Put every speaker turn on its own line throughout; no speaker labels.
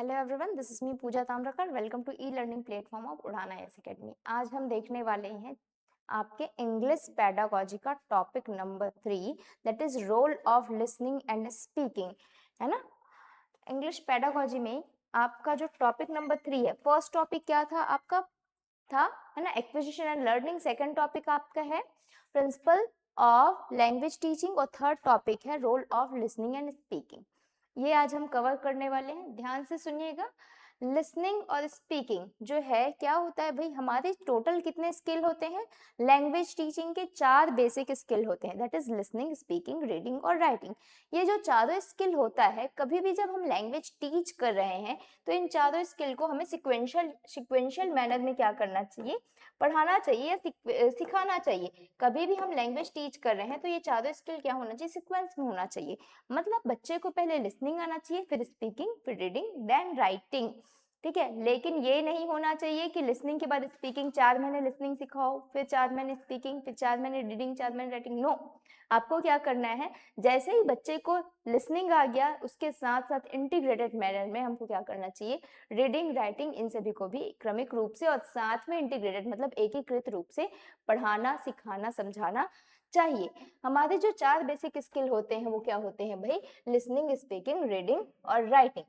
Hello everyone, this is me Pooja Tamrakar. Welcome to e learning platform of Udaan IAS academy. आज हम देखने वाले हैं आपके इंग्लिश पेडागोजी का topic number 3, that is role of listening and speaking, है ना। इंग्लिश पेडागोजी में आपका जो टॉपिक नंबर 3 है, फर्स्ट टॉपिक क्या था आपका, था, है ना, acquisition and learning. Second topic आपका है प्रिंसिपल ऑफ लैंग्वेज टीचिंग और थर्ड टॉपिक है role of listening and speaking. ये आज हम कवर करने वाले हैं, ध्यान से सुनिएगा। लिसनिंग और स्पीकिंग जो है क्या होता है भाई, हमारे टोटल कितने स्किल होते हैं? लैंग्वेज टीचिंग के 4 बेसिक स्किल होते हैं, that is listening, speaking, reading और राइटिंग। ये जो चारों स्किल होता है, कभी भी जब हम लैंग्वेज टीच कर रहे हैं तो इन चारों स्किल को हमें सिक्वेंशियल मैनर में क्या करना चाहिए, पढ़ाना चाहिए या सिखाना चाहिए। कभी भी हम लैंग्वेज टीच कर रहे हैं तो ये चारों स्किल क्या होना चाहिए, सिक्वेंस में होना चाहिए। मतलब बच्चे को पहले लिसनिंग आना चाहिए, फिर स्पीकिंग, फिर रीडिंग, देन राइटिंग, ठीक है। लेकिन ये नहीं होना चाहिए कि लिसनिंग के बाद स्पीकिंग, 4 महीने लिसनिंग सिखाओ, फिर 4 महीने स्पीकिंग, फिर 4 महीने रीडिंग, 4 महीने राइटिंग। नो, आपको क्या करना है, जैसे ही बच्चे को लिसनिंग आ गया उसके साथ साथ इंटीग्रेटेड मैनर में हमको क्या करना चाहिए, रीडिंग, राइटिंग, इन सभी को भी क्रमिक रूप से और साथ में इंटीग्रेटेड मतलब एकीकृत रूप से पढ़ाना, सिखाना, समझाना चाहिए। हमारे जो 4 बेसिक स्किल होते हैं वो क्या होते हैं भाई, लिसनिंग, स्पीकिंग, रीडिंग और writing.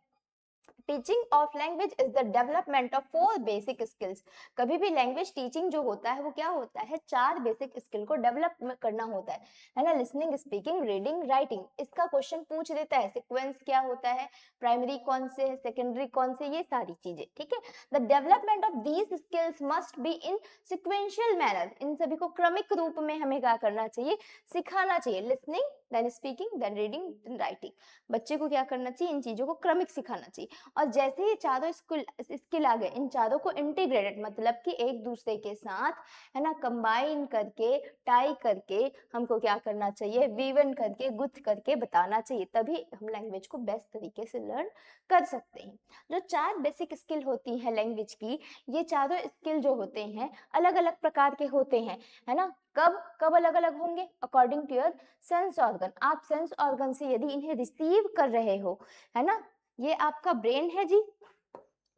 Teaching of language is the development of 4 basic skills. कभी भी लैंग्वेज टीचिंग जो होता है वो क्या होता है, 4 बेसिक स्किल को डेवलप करना होता है ना। Listening, speaking, reading, writing. इसका क्वेश्चन पूछ देता है, सीक्वेंस क्या होता है, प्राइमरी कौन से है, सेकेंडरी कौन से, ये सारी चीजें, ठीक है। The development of these skills must be in sequential manner. इन सभी को क्रमिक रूप में हमें क्या करना चाहिए, सिखाना चाहिए। Listening, then speaking, then reading, then writing. बच्चे को क्या करना चाहिए, इन चीजों को क्रमिक सिखाना चाहिए। और जैसे ही चारों स्किल आ गए, इन चारों को इंटीग्रेटेड मतलब कि एक दूसरे के साथ, है ना, कंबाइन करके, टाई करके हमको क्या करना चाहिए, वीवन करके, गुथ करके बताना चाहिए। तभी हम लैंग्वेज को बेस्ट तरीके से लर्न कर सकते हैं। जो 4 बेसिक स्किल होती है लैंग्वेज की, ये चारों स्किल जो होते हैं अलग अलग प्रकार के होते हैं, है ना। कब कब अलग अलग होंगे, according to your sense organ. आप सेंस ऑर्गन से यदि इन्हें रिसीव कर रहे हो, है ना, ये आपका ब्रेन है जी,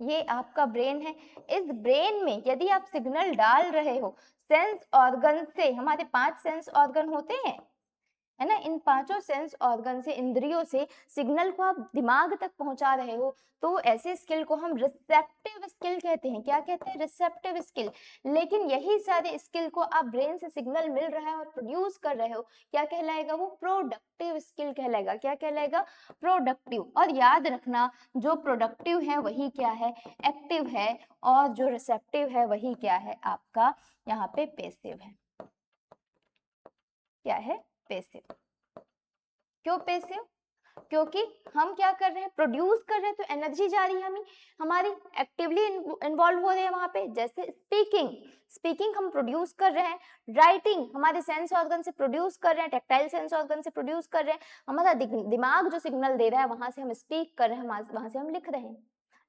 ये आपका ब्रेन है। इस ब्रेन में यदि आप सिग्नल डाल रहे हो सेंस ऑर्गन से, हमारे 5 सेंस ऑर्गन होते हैं, है ना, इन पांचों सेंस ऑर्गन से, इंद्रियों से सिग्नल को आप दिमाग तक पहुंचा रहे हो, तो ऐसे स्किल को हम रिसेप्टिव स्किल कहते हैं। क्या कहते हैं, रिसेप्टिव स्किल। लेकिन यही सारे स्किल को आप ब्रेन से सिग्नल मिल रहा है और प्रोड्यूस कर रहे हो, क्या कहलाएगा, वो प्रोडक्टिव स्किल कहलाएगा। क्या कहलाएगा, प्रोडक्टिव। और याद रखना, जो प्रोडक्टिव है वही क्या है, एक्टिव है, और जो रिसेप्टिव है वही क्या है, आपका यहाँ पे पैसिव है। क्या है, पैसिव। क्यों पैसिव, क्योंकि हम क्या कर रहे हैं, प्रोड्यूस कर रहे हैं, तो एनर्जी जा रही है हमारी एक्टिवली इन्वॉल्व हो रहे हैं वहां पे। जैसे स्पीकिंग, स्पीकिंग हम प्रोड्यूस कर रहे हैं। राइटिंग हमारे सेंस ऑर्गन से प्रोड्यूस कर रहे हैं, टेक्टाइल सेंस ऑर्गन से प्रोड्यूस कर रहे हैं। हमारा दिमाग जो सिग्नल दे रहा है वहां से हम स्पीक कर रहे हैं, वहां से हम लिख रहे हैं,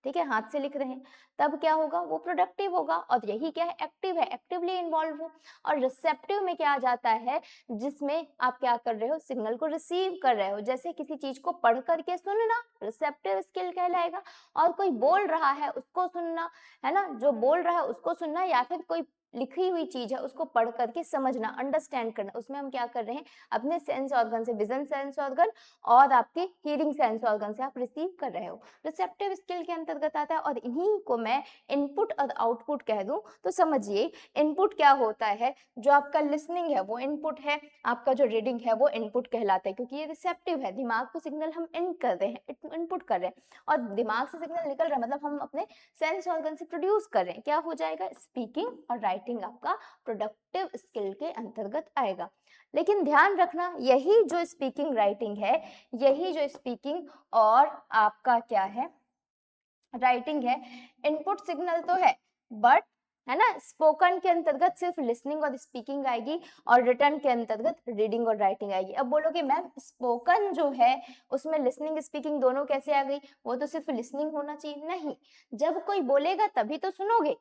ठीक है, हाथ से लिख रहे हैं। तब क्या होगा, वो प्रोडक्टिव होगा। और यही क्या है, एक्टिव है, एक्टिवली इन्वॉल्व हो। और रिसेप्टिव में क्या आ जाता है, जिसमें आप क्या कर रहे हो, सिग्नल को रिसीव कर रहे हो। जैसे किसी चीज को पढ़ करके सुनना, रिसेप्टिव स्किल कहलाएगा। और कोई बोल रहा है उसको सुनना, है ना, जो बोल रहा है उसको सुनना, या फिर कोई लिखी हुई चीज है उसको पढ़ करके समझना, अंडरस्टैंड करना, उसमें हम क्या कर रहे हैं, अपने सेंस ऑर्गन से, विजन सेंस ऑर्गन और आपके हियरिंग सेंस ऑर्गन से आप रिसीव कर रहे हो, रिसेप्टिव स्किल के अंतर्गत आता है। और इन्हीं को मैं इनपुट और आउटपुट कह दूं तो समझिए, इनपुट क्या होता है, जो आपका लिसनिंग है वो इनपुट है, आपका जो रीडिंग है वो इनपुट कहलाता है, क्योंकि ये रिसेप्टिव है, दिमाग को सिग्नल हम इन कर रहे हैं, इनपुट कर रहे हैं। और दिमाग से सिग्नल निकल रहा है मतलब हम अपने सेंस ऑर्गन से प्रोड्यूस कर रहे हैं, क्या हो जाएगा, स्पीकिंग और राइटिंग आपका प्रोडक्टिव स्किल के अंतर्गत आएगा। लेकिन ध्यान रखना, यही जो स्पीकिंग राइटिंग है, यही जो स्पीकिंग और आपका क्या है, राइटिंग है, इनपुट सिग्नल तो है, बट, है ना, स्पोकन के अंतर्गत सिर्फ लिसनिंग और स्पीकिंग आएगी, और रिटन के अंतर्गत रीडिंग और राइटिंग आएगी। अब बोलोगे मैम स्पोकन जो है उसमें लिसनिंग स्पीकिंग दोनों कैसे आ गई, वो तो सिर्फ लिसनिंग होना चाहिए। नहीं, जब कोई बोलेगा तभी तो सुनोगे,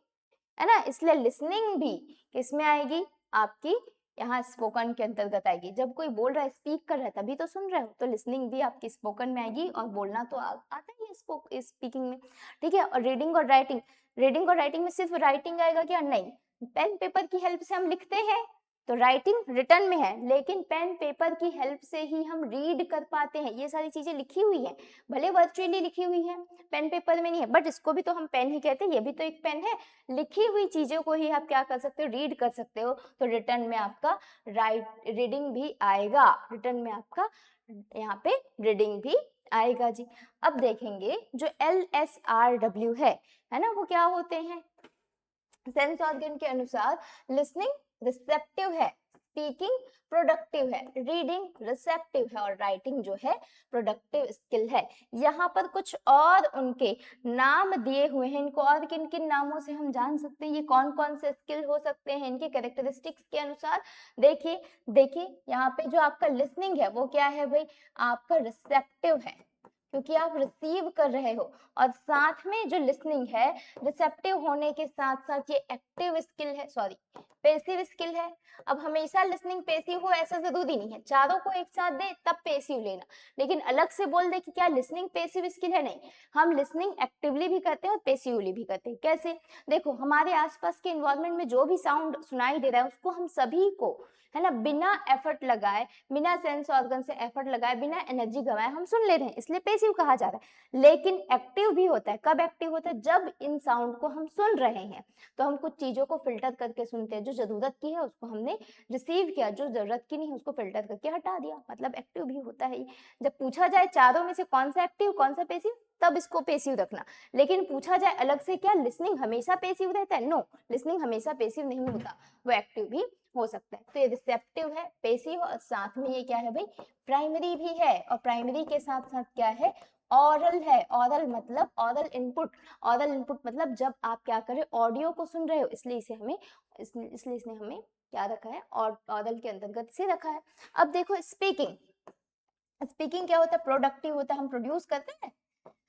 है ना, इसलिए लिसनिंग भी किसमें आएगी, आपकी यहाँ स्पोकन के अंतर्गत आएगी। जब कोई बोल रहा है, स्पीक कर रहा है, तभी तो सुन रहे हो, तो लिसनिंग भी आपकी स्पोकन में आएगी, और बोलना तो आता ही है स्पीकिंग में, ठीक है। और रीडिंग और राइटिंग, रीडिंग और राइटिंग में सिर्फ राइटिंग आएगा क्या? नहीं, पेन पेपर की हेल्प से हम लिखते हैं, तो राइटिंग रिटर्न में है, लेकिन पेन पेपर की हेल्प से ही हम रीड कर पाते हैं। ये सारी चीजें लिखी हुई है, भले वर्चुअली लिखी हुई है, पेन पेपर में नहीं है, बट इसको भी तो हम पेन ही कहते हैं, ये भी तो एक पेन है। लिखी हुई चीजों को ही आप क्या कर सकते हो? रीड कर सकते हो। तो रिटर्न में आपका रीडिंग भी आएगा, रिटर्न में आपका यहाँ पे रीडिंग भी आएगा जी। अब देखेंगे जो LSRW है ना, वो क्या होते हैं? सेंस ऑर्गन के अनुसार लिसनिंग रिसेप्टिव है, स्पीकिंग प्रोडक्टिव है, रीडिंग रिसेप्टिव है, और राइटिंग जो है प्रोडक्टिव स्किल है। यहाँ पर कुछ और उनके नाम दिए हुए हैं, इनको और किन किन नामों से हम जान सकते हैं, ये कौन कौन से स्किल हो सकते हैं इनके कैरेक्टरिस्टिक्स के अनुसार। देखिए देखिए, यहाँ पे जो आपका लिसनिंग है वो क्या है भाई? आपका रिसेप्टिव है, क्योंकि आप रिसीव कर रहे हो, और साथ में जो लिसनिंग है रिसेप्टिव होने के साथ साथ ये एक्टिव स्किल है, सॉरी पैसिव स्किल है। अब हमेशा लिसनिंग पैसिव हो ऐसा जरूरी नहीं है, चारों को एक साथ दे तब पैसिव लेना, लेकिन अलग से बोल दे कि क्या लिसनिंग पैसिव स्किल है, नहीं, हम लिसनिंग एक्टिवली भी करते हैं और पैसिवली भी करते हैं। कैसे? देखो, हमारे आसपास के इन्वायरमेंट में जो भी साउंड सुनाई दे रहा है उसको हम सभी को, है ना, बिना एफर्ट लगाए, बिना सेंस ऑर्गन से एफर्ट लगाए, बिना एनर्जी गवाए हम सुन ले रहे हैं, इसलिए पैसिव कहा जा रहा है। लेकिन एक्टिव भी होता है, कब एक्टिव होता है? जब इन साउंड को हम सुन रहे हैं, तो हम कुछ चीजों को फिल्टर करके सुनते हैं, जो जरूरत की है उसको हमने रिसीव किया, जो जरूरत की नहीं है उसको फिल्टर करके हटा दिया, मतलब एक्टिव भी होता है। जब पूछा जाए चारों में से कौन सा एक्टिव कौन सा पैसिव, तब इसको पैसिव रखना। लेकिन पूछा जाए अलग से, क्या लिसनिंग हमेशा पैसिव रहता है? नो, लिसनिंग हमेशा पैसिव नहीं होता, वो एक्टिव भी हो सकता है। तो ये रिसेप्टिव है, पैसिव, और साथ में ये क्या है भाई? प्राइमरी भी है, और प्राइमरी के साथ साथ क्या है? ऑरल है। ऑरल मतलब ऑरल इनपुट, ऑरल इनपुट मतलब जब आप क्या कर रहे हो? ऑडियो को सुन रहे हो, इसलिए इसने हमें क्या रखा है? और ऑरल के अंतर्गत से रखा है। अब देखो स्पीकिंग, स्पीकिंग क्या होता है? प्रोडक्टिव होता है, हम प्रोड्यूस करते हैं,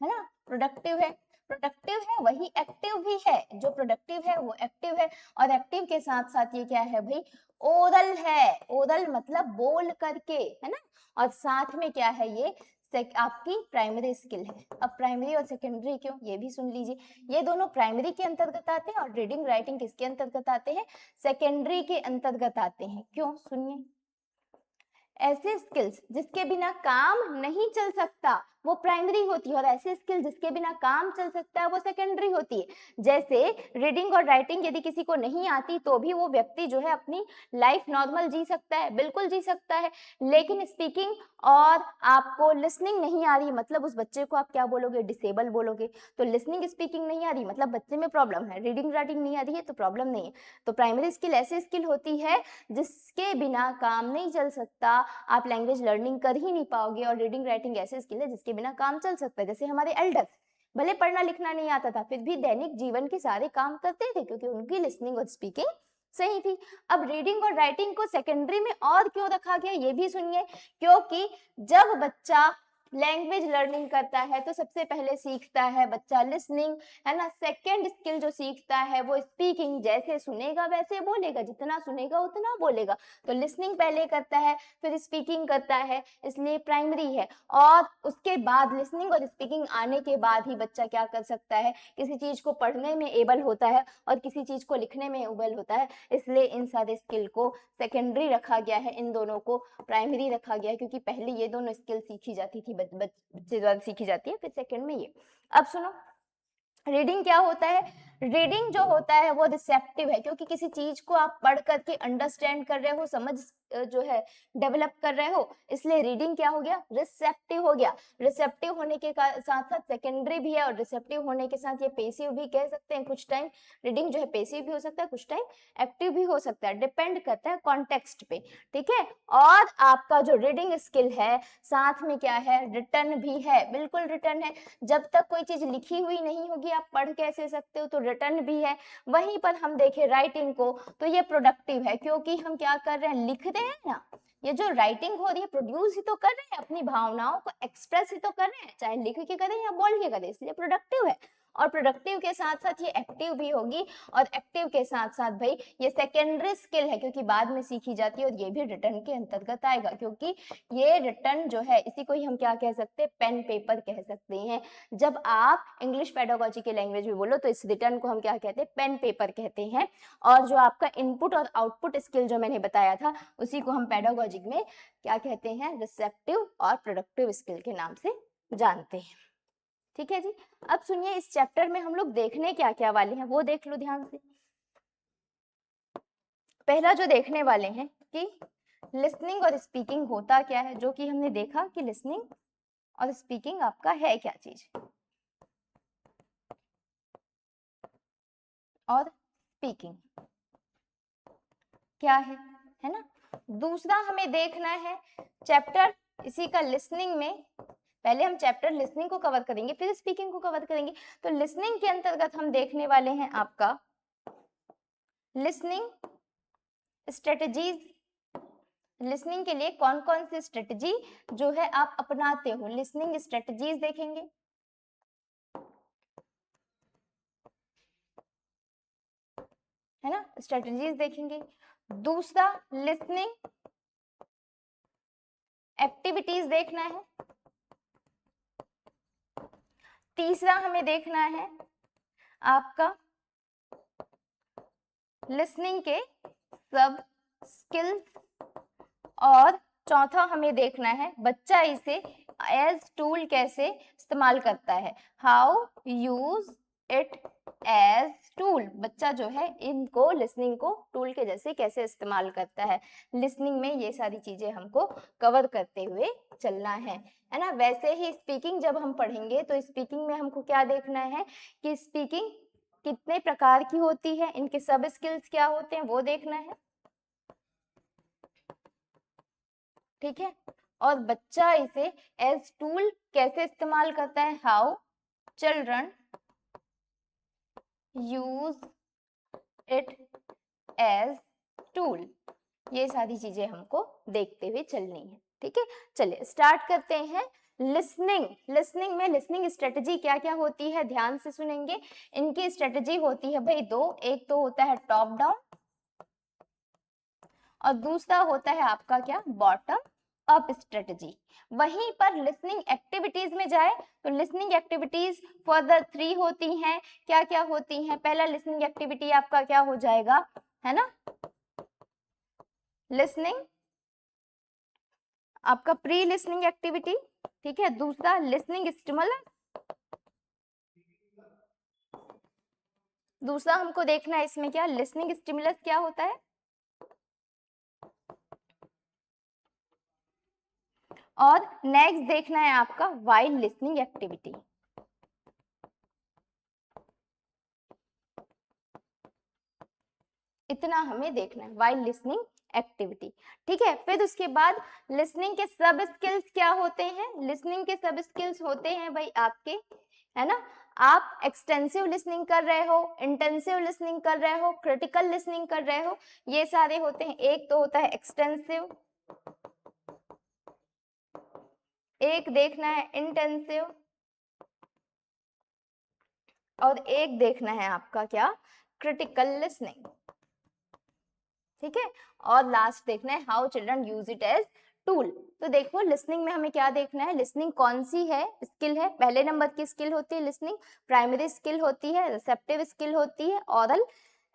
है ना, प्रोडक्टिव है। प्रोडक्टिव है वही एक्टिव भी है, जो प्रोडक्टिव है वो एक्टिव है, और एक्टिव के साथ साथ ये क्या है भाई? ओरल है। ओरल मतलब बोल करके, है ना, और साथ में क्या है? ये आपकी प्राइमरी स्किल है। अब प्राइमरी और सेकेंडरी क्यों, ये भी सुन लीजिए। ये दोनों प्राइमरी के अंतर्गत आते हैं, और रीडिंग राइटिंग किसके अंतर्गत आते हैं? सेकेंडरी के अंतर्गत आते हैं। क्यों? सुनिए, ऐसे स्किल्स जिसके बिना काम नहीं चल सकता वो प्राइमरी होती है, और ऐसे स्किल जिसके बिना काम चल सकता है वो सेकेंडरी होती है। जैसे रीडिंग और राइटिंग यदि किसी को नहीं आती तो भी वो व्यक्ति जो है अपनी लाइफ नॉर्मल जी सकता है, बिल्कुल जी सकता है। लेकिन स्पीकिंग और आपको लिसनिंग नहीं आ रही, मतलब उस बच्चे को आप क्या बोलोगे? डिसेबल बोलोगे। तो लिसनिंग स्पीकिंग नहीं आ रही मतलब बच्चे में प्रॉब्लम है, रीडिंग राइटिंग नहीं आ रही है तो प्रॉब्लम नहीं है। तो प्राइमरी स्किल ऐसी स्किल होती है जिसके बिना काम नहीं चल सकता, आप लैंग्वेज लर्निंग कर ही नहीं पाओगे। और रीडिंग राइटिंग ऐसी स्किल है जिसके बिना काम चल सकता है। जैसे हमारे एल्डर्स, भले पढ़ना लिखना नहीं आता था फिर भी दैनिक जीवन के सारे काम करते थे, क्योंकि उनकी लिसनिंग और स्पीकिंग सही थी। अब रीडिंग और राइटिंग को सेकेंडरी में और क्यों रखा गया ये भी सुनिए, क्योंकि जब बच्चा लैंग्वेज लर्निंग करता है तो सबसे पहले सीखता है बच्चा लिसनिंग, है ना। सेकेंड स्किल जो सीखता है वो स्पीकिंग, जैसे सुनेगा वैसे बोलेगा, जितना सुनेगा उतना बोलेगा। तो लिसनिंग पहले करता है फिर स्पीकिंग करता है, इसलिए प्राइमरी है। और उसके बाद लिसनिंग और स्पीकिंग आने के बाद ही बच्चा क्या कर सकता है? किसी चीज को पढ़ने में एबल होता है और किसी चीज को लिखने में एबल होता है। इसलिए इन सारे स्किल को सेकेंडरी रखा गया है, इन दोनों को प्राइमरी रखा गया है, क्योंकि पहले ये दोनों स्किल सीखी जाती थी, बच्चे द्वारा सीखी जाती है, फिर सेकंड में ये। अब सुनो, रीडिंग क्या होता है? रीडिंग जो होता है वो रिसेप्टिव है, क्योंकि किसी चीज को आप पढ़ करके अंडरस्टैंड कर रहे हो, समझ जो है डेवलप कर रहे हो, इसलिए रीडिंग क्या हो गया? रिसेप्टिव हो गया। रिसेप्टिव होने के साथ साथ सेकेंडरी भी है, और रिसेप्टिव होने के साथ ये पैसिव भी कह सकते हैं। कुछ टाइम रीडिंग जो है पैसिव भी हो सकता है, कुछ टाइम एक्टिव भी हो सकता है, डिपेंड करता है कॉन्टेक्स्ट पे, ठीक है। और आपका जो रीडिंग स्किल है साथ में क्या है? रिटर्न भी है, बिल्कुल रिटर्न है। जब तक कोई चीज लिखी हुई नहीं होगी आप पढ़ कैसे सकते हो? तो रिटर्न भी है। वहीं पर हम देखें राइटिंग को तो ये प्रोडक्टिव है, क्योंकि हम क्या कर रहे हैं? लिख रहे हैं ना। ये जो राइटिंग हो रही है प्रोड्यूस ही तो कर रहे हैं, अपनी भावनाओं को एक्सप्रेस ही तो कर रहे हैं, चाहे लिख के करें या बोल के करें, इसलिए प्रोडक्टिव है। और प्रोडक्टिव के साथ साथ ये एक्टिव भी होगी, और एक्टिव के साथ साथ भाई ये सेकेंडरी स्किल है क्योंकि बाद में सीखी जाती है, और ये भी रिटर्न के अंतर्गत आएगा क्योंकि ये रिटर्न जो है इसी को ही हम क्या कह सकते हैं, पेन पेपर कह सकते हैं। जब आप इंग्लिश पेडागोजी के लैंग्वेज में बोलो तो इस रिटर्न को हम क्या कहते हैं, पेन पेपर कहते हैं। और जो आपका इनपुट और आउटपुट स्किल जो मैंने बताया था उसी को हम पेडागोजिक में क्या कहते हैं, रिसेप्टिव और प्रोडक्टिव स्किल के नाम से जानते हैं। ठीक है जी। अब सुनिए इस चैप्टर में हम लोग देखने क्या क्या वाले हैं वो देख लो ध्यान से। पहला जो देखने वाले हैं कि लिसनिंग और स्पीकिंग होता क्या है, जो कि हमने देखा कि लिसनिंग और स्पीकिंग आपका है क्या चीज, और स्पीकिंग क्या है ना। दूसरा हमें देखना है चैप्टर इसी का लिसनिंग में, पहले हम चैप्टर लिसनिंग को कवर करेंगे फिर स्पीकिंग को कवर करेंगे। तो लिसनिंग के अंतर्गत हम देखने वाले हैं आपका लिसनिंग स्ट्रेटजीज। लिसनिंग के लिए कौन कौन सी स्ट्रेटजी जो है आप अपनाते हो, लिसनिंग स्ट्रेटजीज देखेंगे। है ना, स्ट्रेटजीज देखेंगे। दूसरा लिसनिंग एक्टिविटीज देखना है। तीसरा हमें देखना है आपका लिसनिंग के सब स्किल्स, और चौथा हमें देखना है बच्चा इसे एज टूल कैसे इस्तेमाल करता है, how use it as tool. बच्चा जो है इनको लिसनिंग को टूल के जैसे कैसे इस्तेमाल करता है। लिसनिंग में ये सारी चीजें हमको कवर करते हुए चलना है ना। वैसे ही स्पीकिंग जब हम पढ़ेंगे तो स्पीकिंग में हमको क्या देखना है कि स्पीकिंग कितने प्रकार की होती है, इनके सब स्किल्स क्या होते हैं वो देखना है। ठीक है, और बच्चा इसे एज टूल कैसे इस्तेमाल करता है, how children use it as tool. ये सारी चीजें हमको देखते हुए चलनी है। ठीक है, चलिए स्टार्ट करते हैं। लिसनिंग, लिसनिंग में लिसनिंग स्ट्रेटजी क्या क्या होती है ध्यान से सुनेंगे। इनकी स्ट्रेटजी होती है भाई दो, एक तो होता है टॉप डाउन और दूसरा होता है आपका क्या, बॉटम अप स्ट्रेटजी। वहीं पर लिसनिंग एक्टिविटीज में जाए तो लिसनिंग एक्टिविटीज फर्दर 3 होती हैं। क्या क्या होती हैं, पहला लिसनिंग एक्टिविटी आपका क्या हो जाएगा, है ना, लिसनिंग आपका प्री लिसनिंग एक्टिविटी। ठीक है, दूसरा लिसनिंग स्टिमुलस, दूसरा हमको देखना है इसमें क्या, लिसनिंग स्टिमुलस क्या होता है, और नेक्स्ट देखना है आपका वाइल लिसनिंग एक्टिविटी। इतना हमें देखना है वाइल लिसनिंग एक्टिविटी। ठीक है, फिर उसके बाद लिसनिंग के सब स्किल्स क्या होते हैं। लिसनिंग के सब स्किल्स होते हैं भाई आपके, है ना, आप एक्सटेंसिव लिसनिंग कर रहे हो, इंटेंसिव लिसनिंग कर रहे हो, क्रिटिकल लिसनिंग कर रहे हो, ये सारे होते हैं। एक तो होता है एक्सटेंसिव, एक देखना है इंटेंसिव, और एक देखना है आपका क्या, क्रिटिकल लिसनिंग। ठीक है, और लास्ट देखना है how children use it as tool. तो देखो लिसनिंग में हमें क्या देखना है, लिसनिंग कौन सी है स्किल है, पहले नंबर की स्किल होती है लिसनिंग, प्राइमरी स्किल होती है, रिसेप्टिव स्किल होती है, ऑरल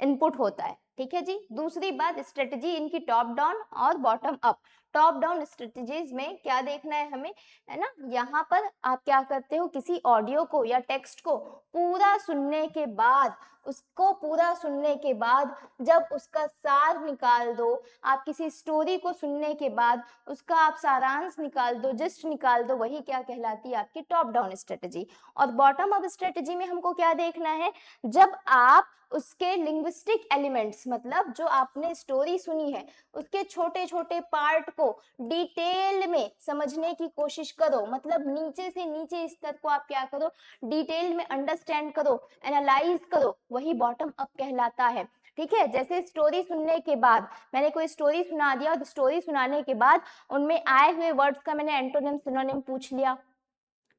इनपुट होता है। ठीक है जी। दूसरी बात स्ट्रेटजी इनकी टॉप डाउन और bottom up. Top down strategies में क्या देखना है हमें, है ना, यहाँ पर आप क्या करते हो, किसी ऑडियो को या टेक्स्ट को पूरा सुनने के बाद, उसको पूरा सुनने के बाद जब उसका सार निकाल दो, आप किसी स्टोरी को सुनने के बाद उसका आप सारांश निकाल दो, जिस्ट निकाल दो, वही क्या कहलाती है आपकी टॉप डाउन स्ट्रेटजी। और बॉटम अप स्ट्रेटजी में हमको क्या देखना है, जब आप उसके लिंग्विस्टिक एलिमेंट्स, मतलब जो आपने स्टोरी सुनी है उसके छोटे छोटे पार्ट को डिटेल में समझने की कोशिश करो, मतलब नीचे से नीचे स्तर को आप क्या करो, डिटेल में अंडरस्टैंड करो, एनालाइज करो, वही बॉटम अप कहलाता है। ठीक है, जैसे स्टोरी सुनने के बाद मैंने कोई स्टोरी सुना दिया, और स्टोरी सुनाने के बाद उनमें आए हुए वर्ड्स का मैंने एंटोनिम सिनोनिम पूछ लिया,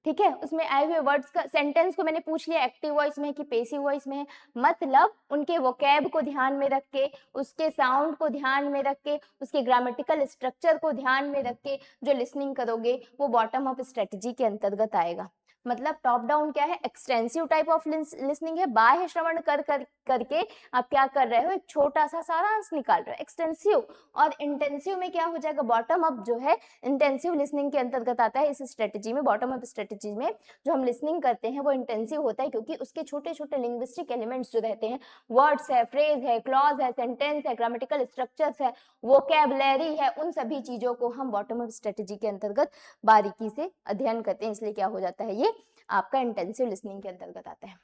ठीक है, उसमें आए हुए वर्ड्स का सेंटेंस को मैंने पूछ लिया एक्टिव वॉइस में है कि पैसिव वॉइस में है, मतलब उनके वोकैब को ध्यान में रख के, उसके साउंड को ध्यान में रख के, उसके ग्रामेटिकल स्ट्रक्चर को ध्यान में रख के जो लिसनिंग करोगे वो बॉटम अप स्ट्रेटजी के अंतर्गत आएगा। मतलब टॉप डाउन क्या है, एक्सटेंसिव टाइप ऑफ लिसनिंग है, बाह्य श्रवण करके आप क्या कर रहे हो, एक छोटा सा सारांश निकाल रहे हो, एक्सटेंसिव। और इंटेंसिव में क्या हो जाएगा, बॉटम अप जो है इंटेंसिव लिसनिंग के अंतर्गत आता है। इस स्ट्रेटजी में, बॉटम अप स्ट्रेटजी में जो हम लिसनिंग करते हैं वो इंटेंसिव होता है, क्योंकि उसके छोटे छोटे लिंग्विस्टिक एलिमेंट्स जो रहते हैं, वर्ड्स है, फ्रेज है, क्लॉज है, सेंटेंस है, ग्रामेटिकल स्ट्रक्चर्स है, वोकैबुलरी है, उन सभी चीजों को हम बॉटम अप स्ट्रेटजी के अंतर्गत बारीकी से अध्ययन करते हैं, इसलिए क्या हो जाता है, ये आपका इंटेंसिव लिसनिंग के अंतर्गत आता है।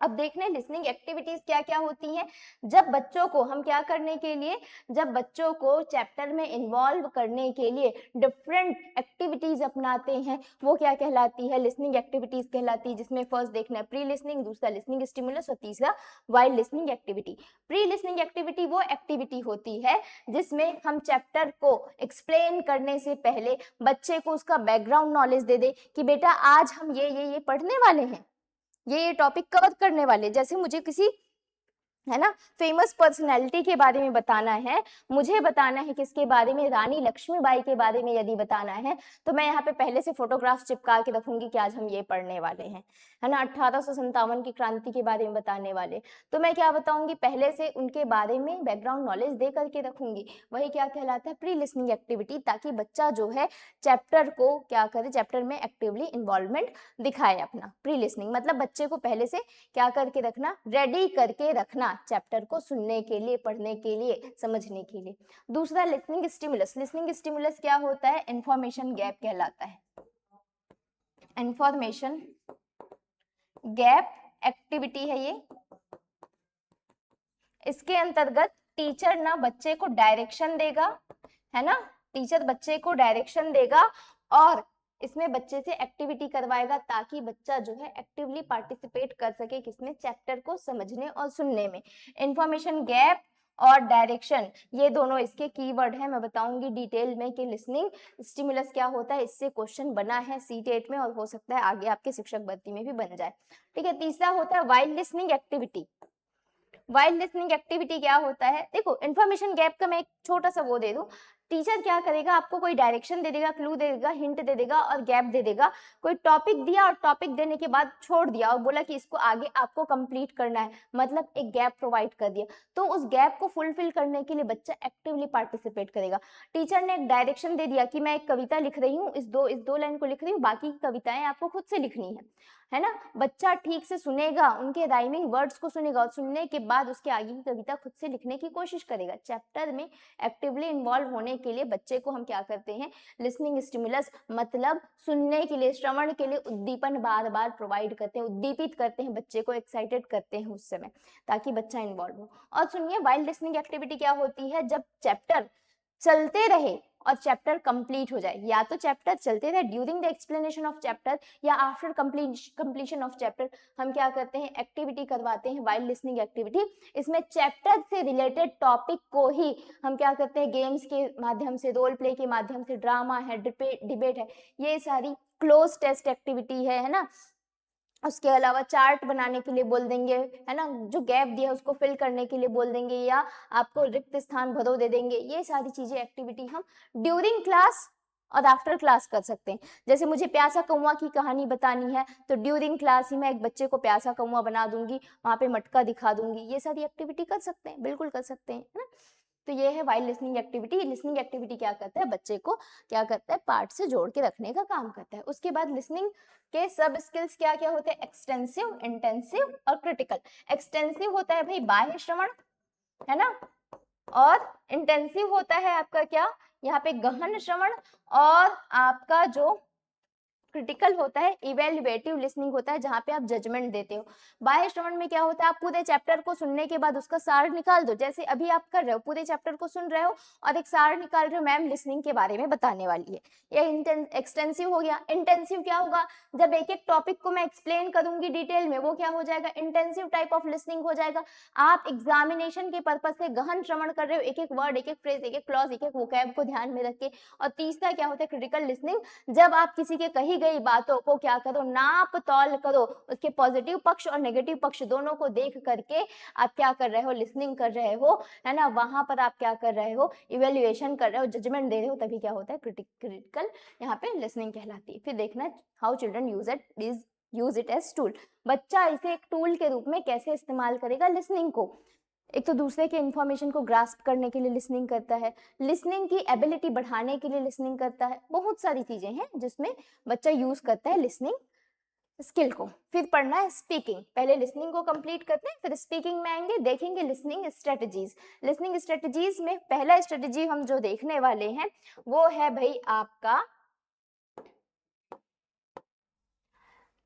अब देखने लिसनिंग एक्टिविटीज क्या क्या होती हैं। जब बच्चों को हम क्या करने के लिए, जब बच्चों को चैप्टर में इन्वॉल्व करने के लिए डिफरेंट एक्टिविटीज अपनाते हैं, वो क्या कहलाती है, लिसनिंग एक्टिविटीज कहलाती है, जिसमें फर्स्ट देखना है प्री लिसनिंग, दूसरा लिसनिंग स्टिमुलस और तीसरा while listening activity. Pre listening activity वो एक्टिविटी होती है जिसमें हम चैप्टर को एक्सप्लेन करने से पहले बच्चे को उसका बैकग्राउंड नॉलेज दे दे कि बेटा आज हम ये पढ़ने वाले हैं, ये टॉपिक कवर करने वाले। जैसे मुझे किसी, है ना, फेमस पर्सनैलिटी के बारे में बताना है, मुझे बताना है किसके बारे में, रानी लक्ष्मीबाई के बारे में यदि बताना है, तो मैं यहाँ पे पहले से फोटोग्राफ चिपका के रखूंगी कि आज हम ये पढ़ने वाले हैं, है ना, 1857 की क्रांति के बारे में बताने वाले, तो मैं क्या बताऊंगी, पहले से उनके बारे में बैकग्राउंड नॉलेज दे करके रखूंगी। वही क्या कहलाता है, प्री लिसनिंग एक्टिविटी, ताकि बच्चा जो है चैप्टर को क्या करे, चैप्टर में एक्टिवली इन्वॉल्वमेंट दिखाए अपना। प्री लिसनिंग मतलब बच्चे को पहले से क्या करके रखना, रेडी करके रखना चैप्टर को सुनने के लिए, पढ़ने के लिए, समझने के लिए। दूसरा लिसनिंग स्टिमुलस। लिसनिंग स्टिमुलस क्या होता है, इंफॉर्मेशन गैप कहलाता है। इंफॉर्मेशन गैप एक्टिविटी है ये। इसके अंतर्गत टीचर ना बच्चे को डायरेक्शन देगा, है ना, टीचर बच्चे को डायरेक्शन देगा और इसमें बच्चे से एक्टिविटी करवाएगा, ताकि बच्चा जो है एक्टिवली पार्टिसिपेट कर सके किसमें, चैप्टर को समझने और सुनने में। इंफॉर्मेशन गैप और डायरेक्शन, ये दोनों इसके कीवर्ड है। मैं बताऊंगी डिटेल में कि लिसनिंग स्टिमुलस क्या होता है, इससे क्वेश्चन बना है सीटेट में और हो सकता है आगे आपके शिक्षक भर्ती में भी बन जाए। ठीक है, तीसरा होता है while listening activity. While listening activity क्या होता है, देखो इंफॉर्मेशन गैप का मैं एक छोटा सा वो दे दूं। टीचर क्या करेगा, आपको कोई डायरेक्शन दे देगा, क्लू दे देगा, हिंट दे देगा और गैप दे देगा। कोई टॉपिक दिया और टॉपिक देने के बाद छोड़ दिया और बोला कि इसको आगे आपको कंप्लीट करना है, मतलब एक गैप प्रोवाइड कर दिया, तो उस गैप को फुलफिल करने के लिए बच्चा एक्टिवली पार्टिसिपेट करेगा। टीचर ने एक डायरेक्शन दे दिया कि मैं एक कविता लिख रही हूँ, इस दो लाइन को लिख रही हूँ, बाकी की कविताएं आपको खुद से लिखनी है ना। बच्चा ठीक से सुनेगा, उनके राइमिंग वर्ड्स को सुनेगा और सुनने के बाद उसके आगे की कविता खुद से लिखने की कोशिश करेगा। चैप्टर में एक्टिवली इन्वॉल्व होने के लिए बच्चे को हम क्या करते हैं, लिसनिंग स्टिमुलस मतलब सुनने के लिए, श्रवण के लिए उद्दीपन बार बार प्रोवाइड करते हैं, उद्दीपित करते हैं, बच्चे को एक्साइटेड करते हैं उस समय, ताकि बच्चा इन्वॉल्व हो। और सुनिए, वाइल लिसनिंग एक्टिविटी क्या होती है, जब चैप्टर चलते रहे और चैप्टर कंप्लीट हो जाए, या तो चैप्टर चलते रहे during the explanation of chapter या आफ्टर कंप्लीशन ऑफ चैप्टर, हम क्या करते हैं, एक्टिविटी करवाते हैं, वाइल लिसनिंग एक्टिविटी। इसमें चैप्टर से रिलेटेड टॉपिक को ही हम क्या करते हैं, गेम्स के माध्यम से, रोल प्ले के माध्यम से, ड्रामा है, डिबेट है, ये सारी क्लोज टेस्ट एक्टिविटी है ना। उसके अलावा चार्ट बनाने के लिए बोल देंगे, है ना, जो गैप दिया है उसको फिल करने के लिए बोल देंगे, या आपको रिक्त स्थान भरो दे देंगे। ये सारी चीजें एक्टिविटी हम ड्यूरिंग क्लास और आफ्टर क्लास कर सकते हैं। जैसे मुझे प्यासा कौवा की कहानी बतानी है, तो ड्यूरिंग क्लास ही मैं एक बच्चे को प्यासा कौवा बना दूंगी, वहां पे मटका दिखा दूंगी। ये सारी एक्टिविटी कर सकते हैं, बिल्कुल कर सकते हैं, है ना। तो ये है while listening activity. Listening activity क्या करता है, बच्चे को क्या करता है, पार्ट से जोड़ के रखने का काम करता है। उसके बाद लिसनिंग के सब स्किल्स क्या क्या होते हैं, एक्सटेंसिव, इंटेंसिव और क्रिटिकल। एक्सटेंसिव होता है भाई बाह्य श्रवण, है ना, और इंटेंसिव होता है आपका क्या, यहाँ पे गहन श्रवण, और आपका जो क्रिटिकल होता है इवेल्युएटिव लिसनिंग होता है, जहां पे आप जजमेंट देते हो। बाह्य श्रवण में क्या होता है, आप पूरे चैप्टर को सुनने के बाद उसका सार निकाल दो, जैसे अभी आप कर रहे हो, पूरे चैप्टर को सुन रहे हो और एक सार निकाल रहे हो, मैम लिसनिंग के बारे में बताने वाली है, ये एक्सटेंसिव हो गया। इंटेंसिव क्या होगा, जब एक एक टॉपिक को मैं एक्सप्लेन करूंगी डिटेल में, वो क्या हो जाएगा, इंटेंसिव टाइप ऑफ लिसनिंग हो जाएगा। आप एग्जामिनेशन के पर्पज से गहन श्रवण कर रहे हो, एक एक वर्ड, एक एक फ्रेज, एक एक क्लॉज, एक एक वोकैब को ध्यान में रख के। और तीसरा क्या होता है, क्रिटिकल लिसनिंग, जब आप किसी के कही गई बातों को क्या करो, नाप तौल करो, उसके पॉजिटिव पक्ष और नेगेटिव पक्ष दोनों को देख करके आप क्या कर रहे हो, लिसनिंग कर रहे हो, है ना। वहां पर आप क्या कर रहे हो, इवेल्युएशन कर रहे हो, जजमेंट दे रहे हो, तभी क्या होता है, क्रिटिकल यहाँ पे लिसनिंग कहलाती है। फिर देखना how children use it as tool. बच्चा इसे एक टूल के रूप में कैसे इस्तेमाल करेगा लिसनिंग को। एक तो दूसरे के इंफॉर्मेशन को ग्रास्प करने के लिए लिसनिंग करता है, लिसनिंग की एबिलिटी बढ़ाने के लिए लिसनिंग करता है, बहुत सारी चीजें हैं जिसमें बच्चा यूज करता है लिसनिंग स्किल को। फिर पढ़ना है स्पीकिंग। पहले लिसनिंग को कंप्लीट करते हैं, फिर स्पीकिंग में आएंगे, देखेंगे लिसनिंग स्ट्रेटजीज। लिसनिंग स्ट्रेटजीज में पहला स्ट्रेटजी हम जो देखने वाले हैं वो है भाई आपका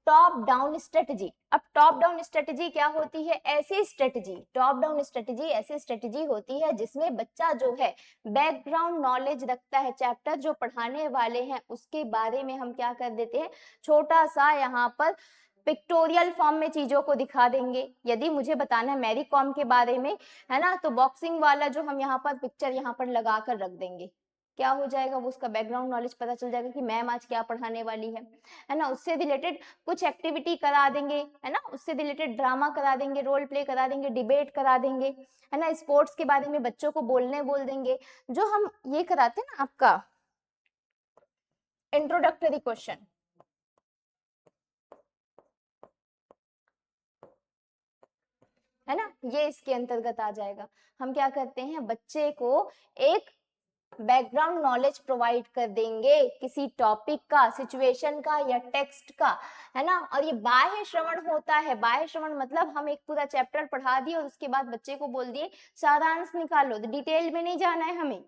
टॉप डाउन स्ट्रेटजी। अब टॉप डाउन स्ट्रेटजी क्या होती है, ऐसी स्ट्रेटजी, टॉप डाउन स्ट्रेटजी ऐसी स्ट्रेटजी होती है जिसमें बच्चा जो है बैकग्राउंड नॉलेज रखता है, चैप्टर जो पढ़ाने वाले हैं उसके बारे में हम क्या कर देते हैं, छोटा सा यहाँ पर पिक्टोरियल फॉर्म में चीजों को दिखा देंगे। यदि मुझे बताना है मैरी कॉम के बारे में, है ना, तो बॉक्सिंग वाला जो हम यहाँ पर पिक्चर यहाँ पर लगा कर रख देंगे, क्या हो जाएगा, वो उसका बैकग्राउंड नॉलेज पता चल जाएगा कि मैम आज क्या पढ़ाने वाली है ना। उससे रिलेटेड कुछ एक्टिविटी करा देंगे, है ना, उससे रिलेटेड ड्रामा करा देंगे, रोल प्ले करा देंगे, डिबेट करा देंगे, है ना, स्पोर्ट्स के बारे में बच्चों को बोलने बोल देंगे। जो हम ये कराते हैं ना आपका इंट्रोडक्टरी क्वेश्चन, है ना, ये इसके अंतर्गत आ जाएगा। हम क्या करते हैं, बच्चे को एक बैकग्राउंड नॉलेज प्रोवाइड कर देंगे किसी टॉपिक का, सिचुएशन का या टेक्स्ट का, है ना। और ये बाह्य श्रवण होता है। बाह्य श्रवण मतलब हम एक पूरा चैप्टर पढ़ा दिए और उसके बाद बच्चे को बोल दिए सारांश निकालो, डिटेल में नहीं जाना है हमें,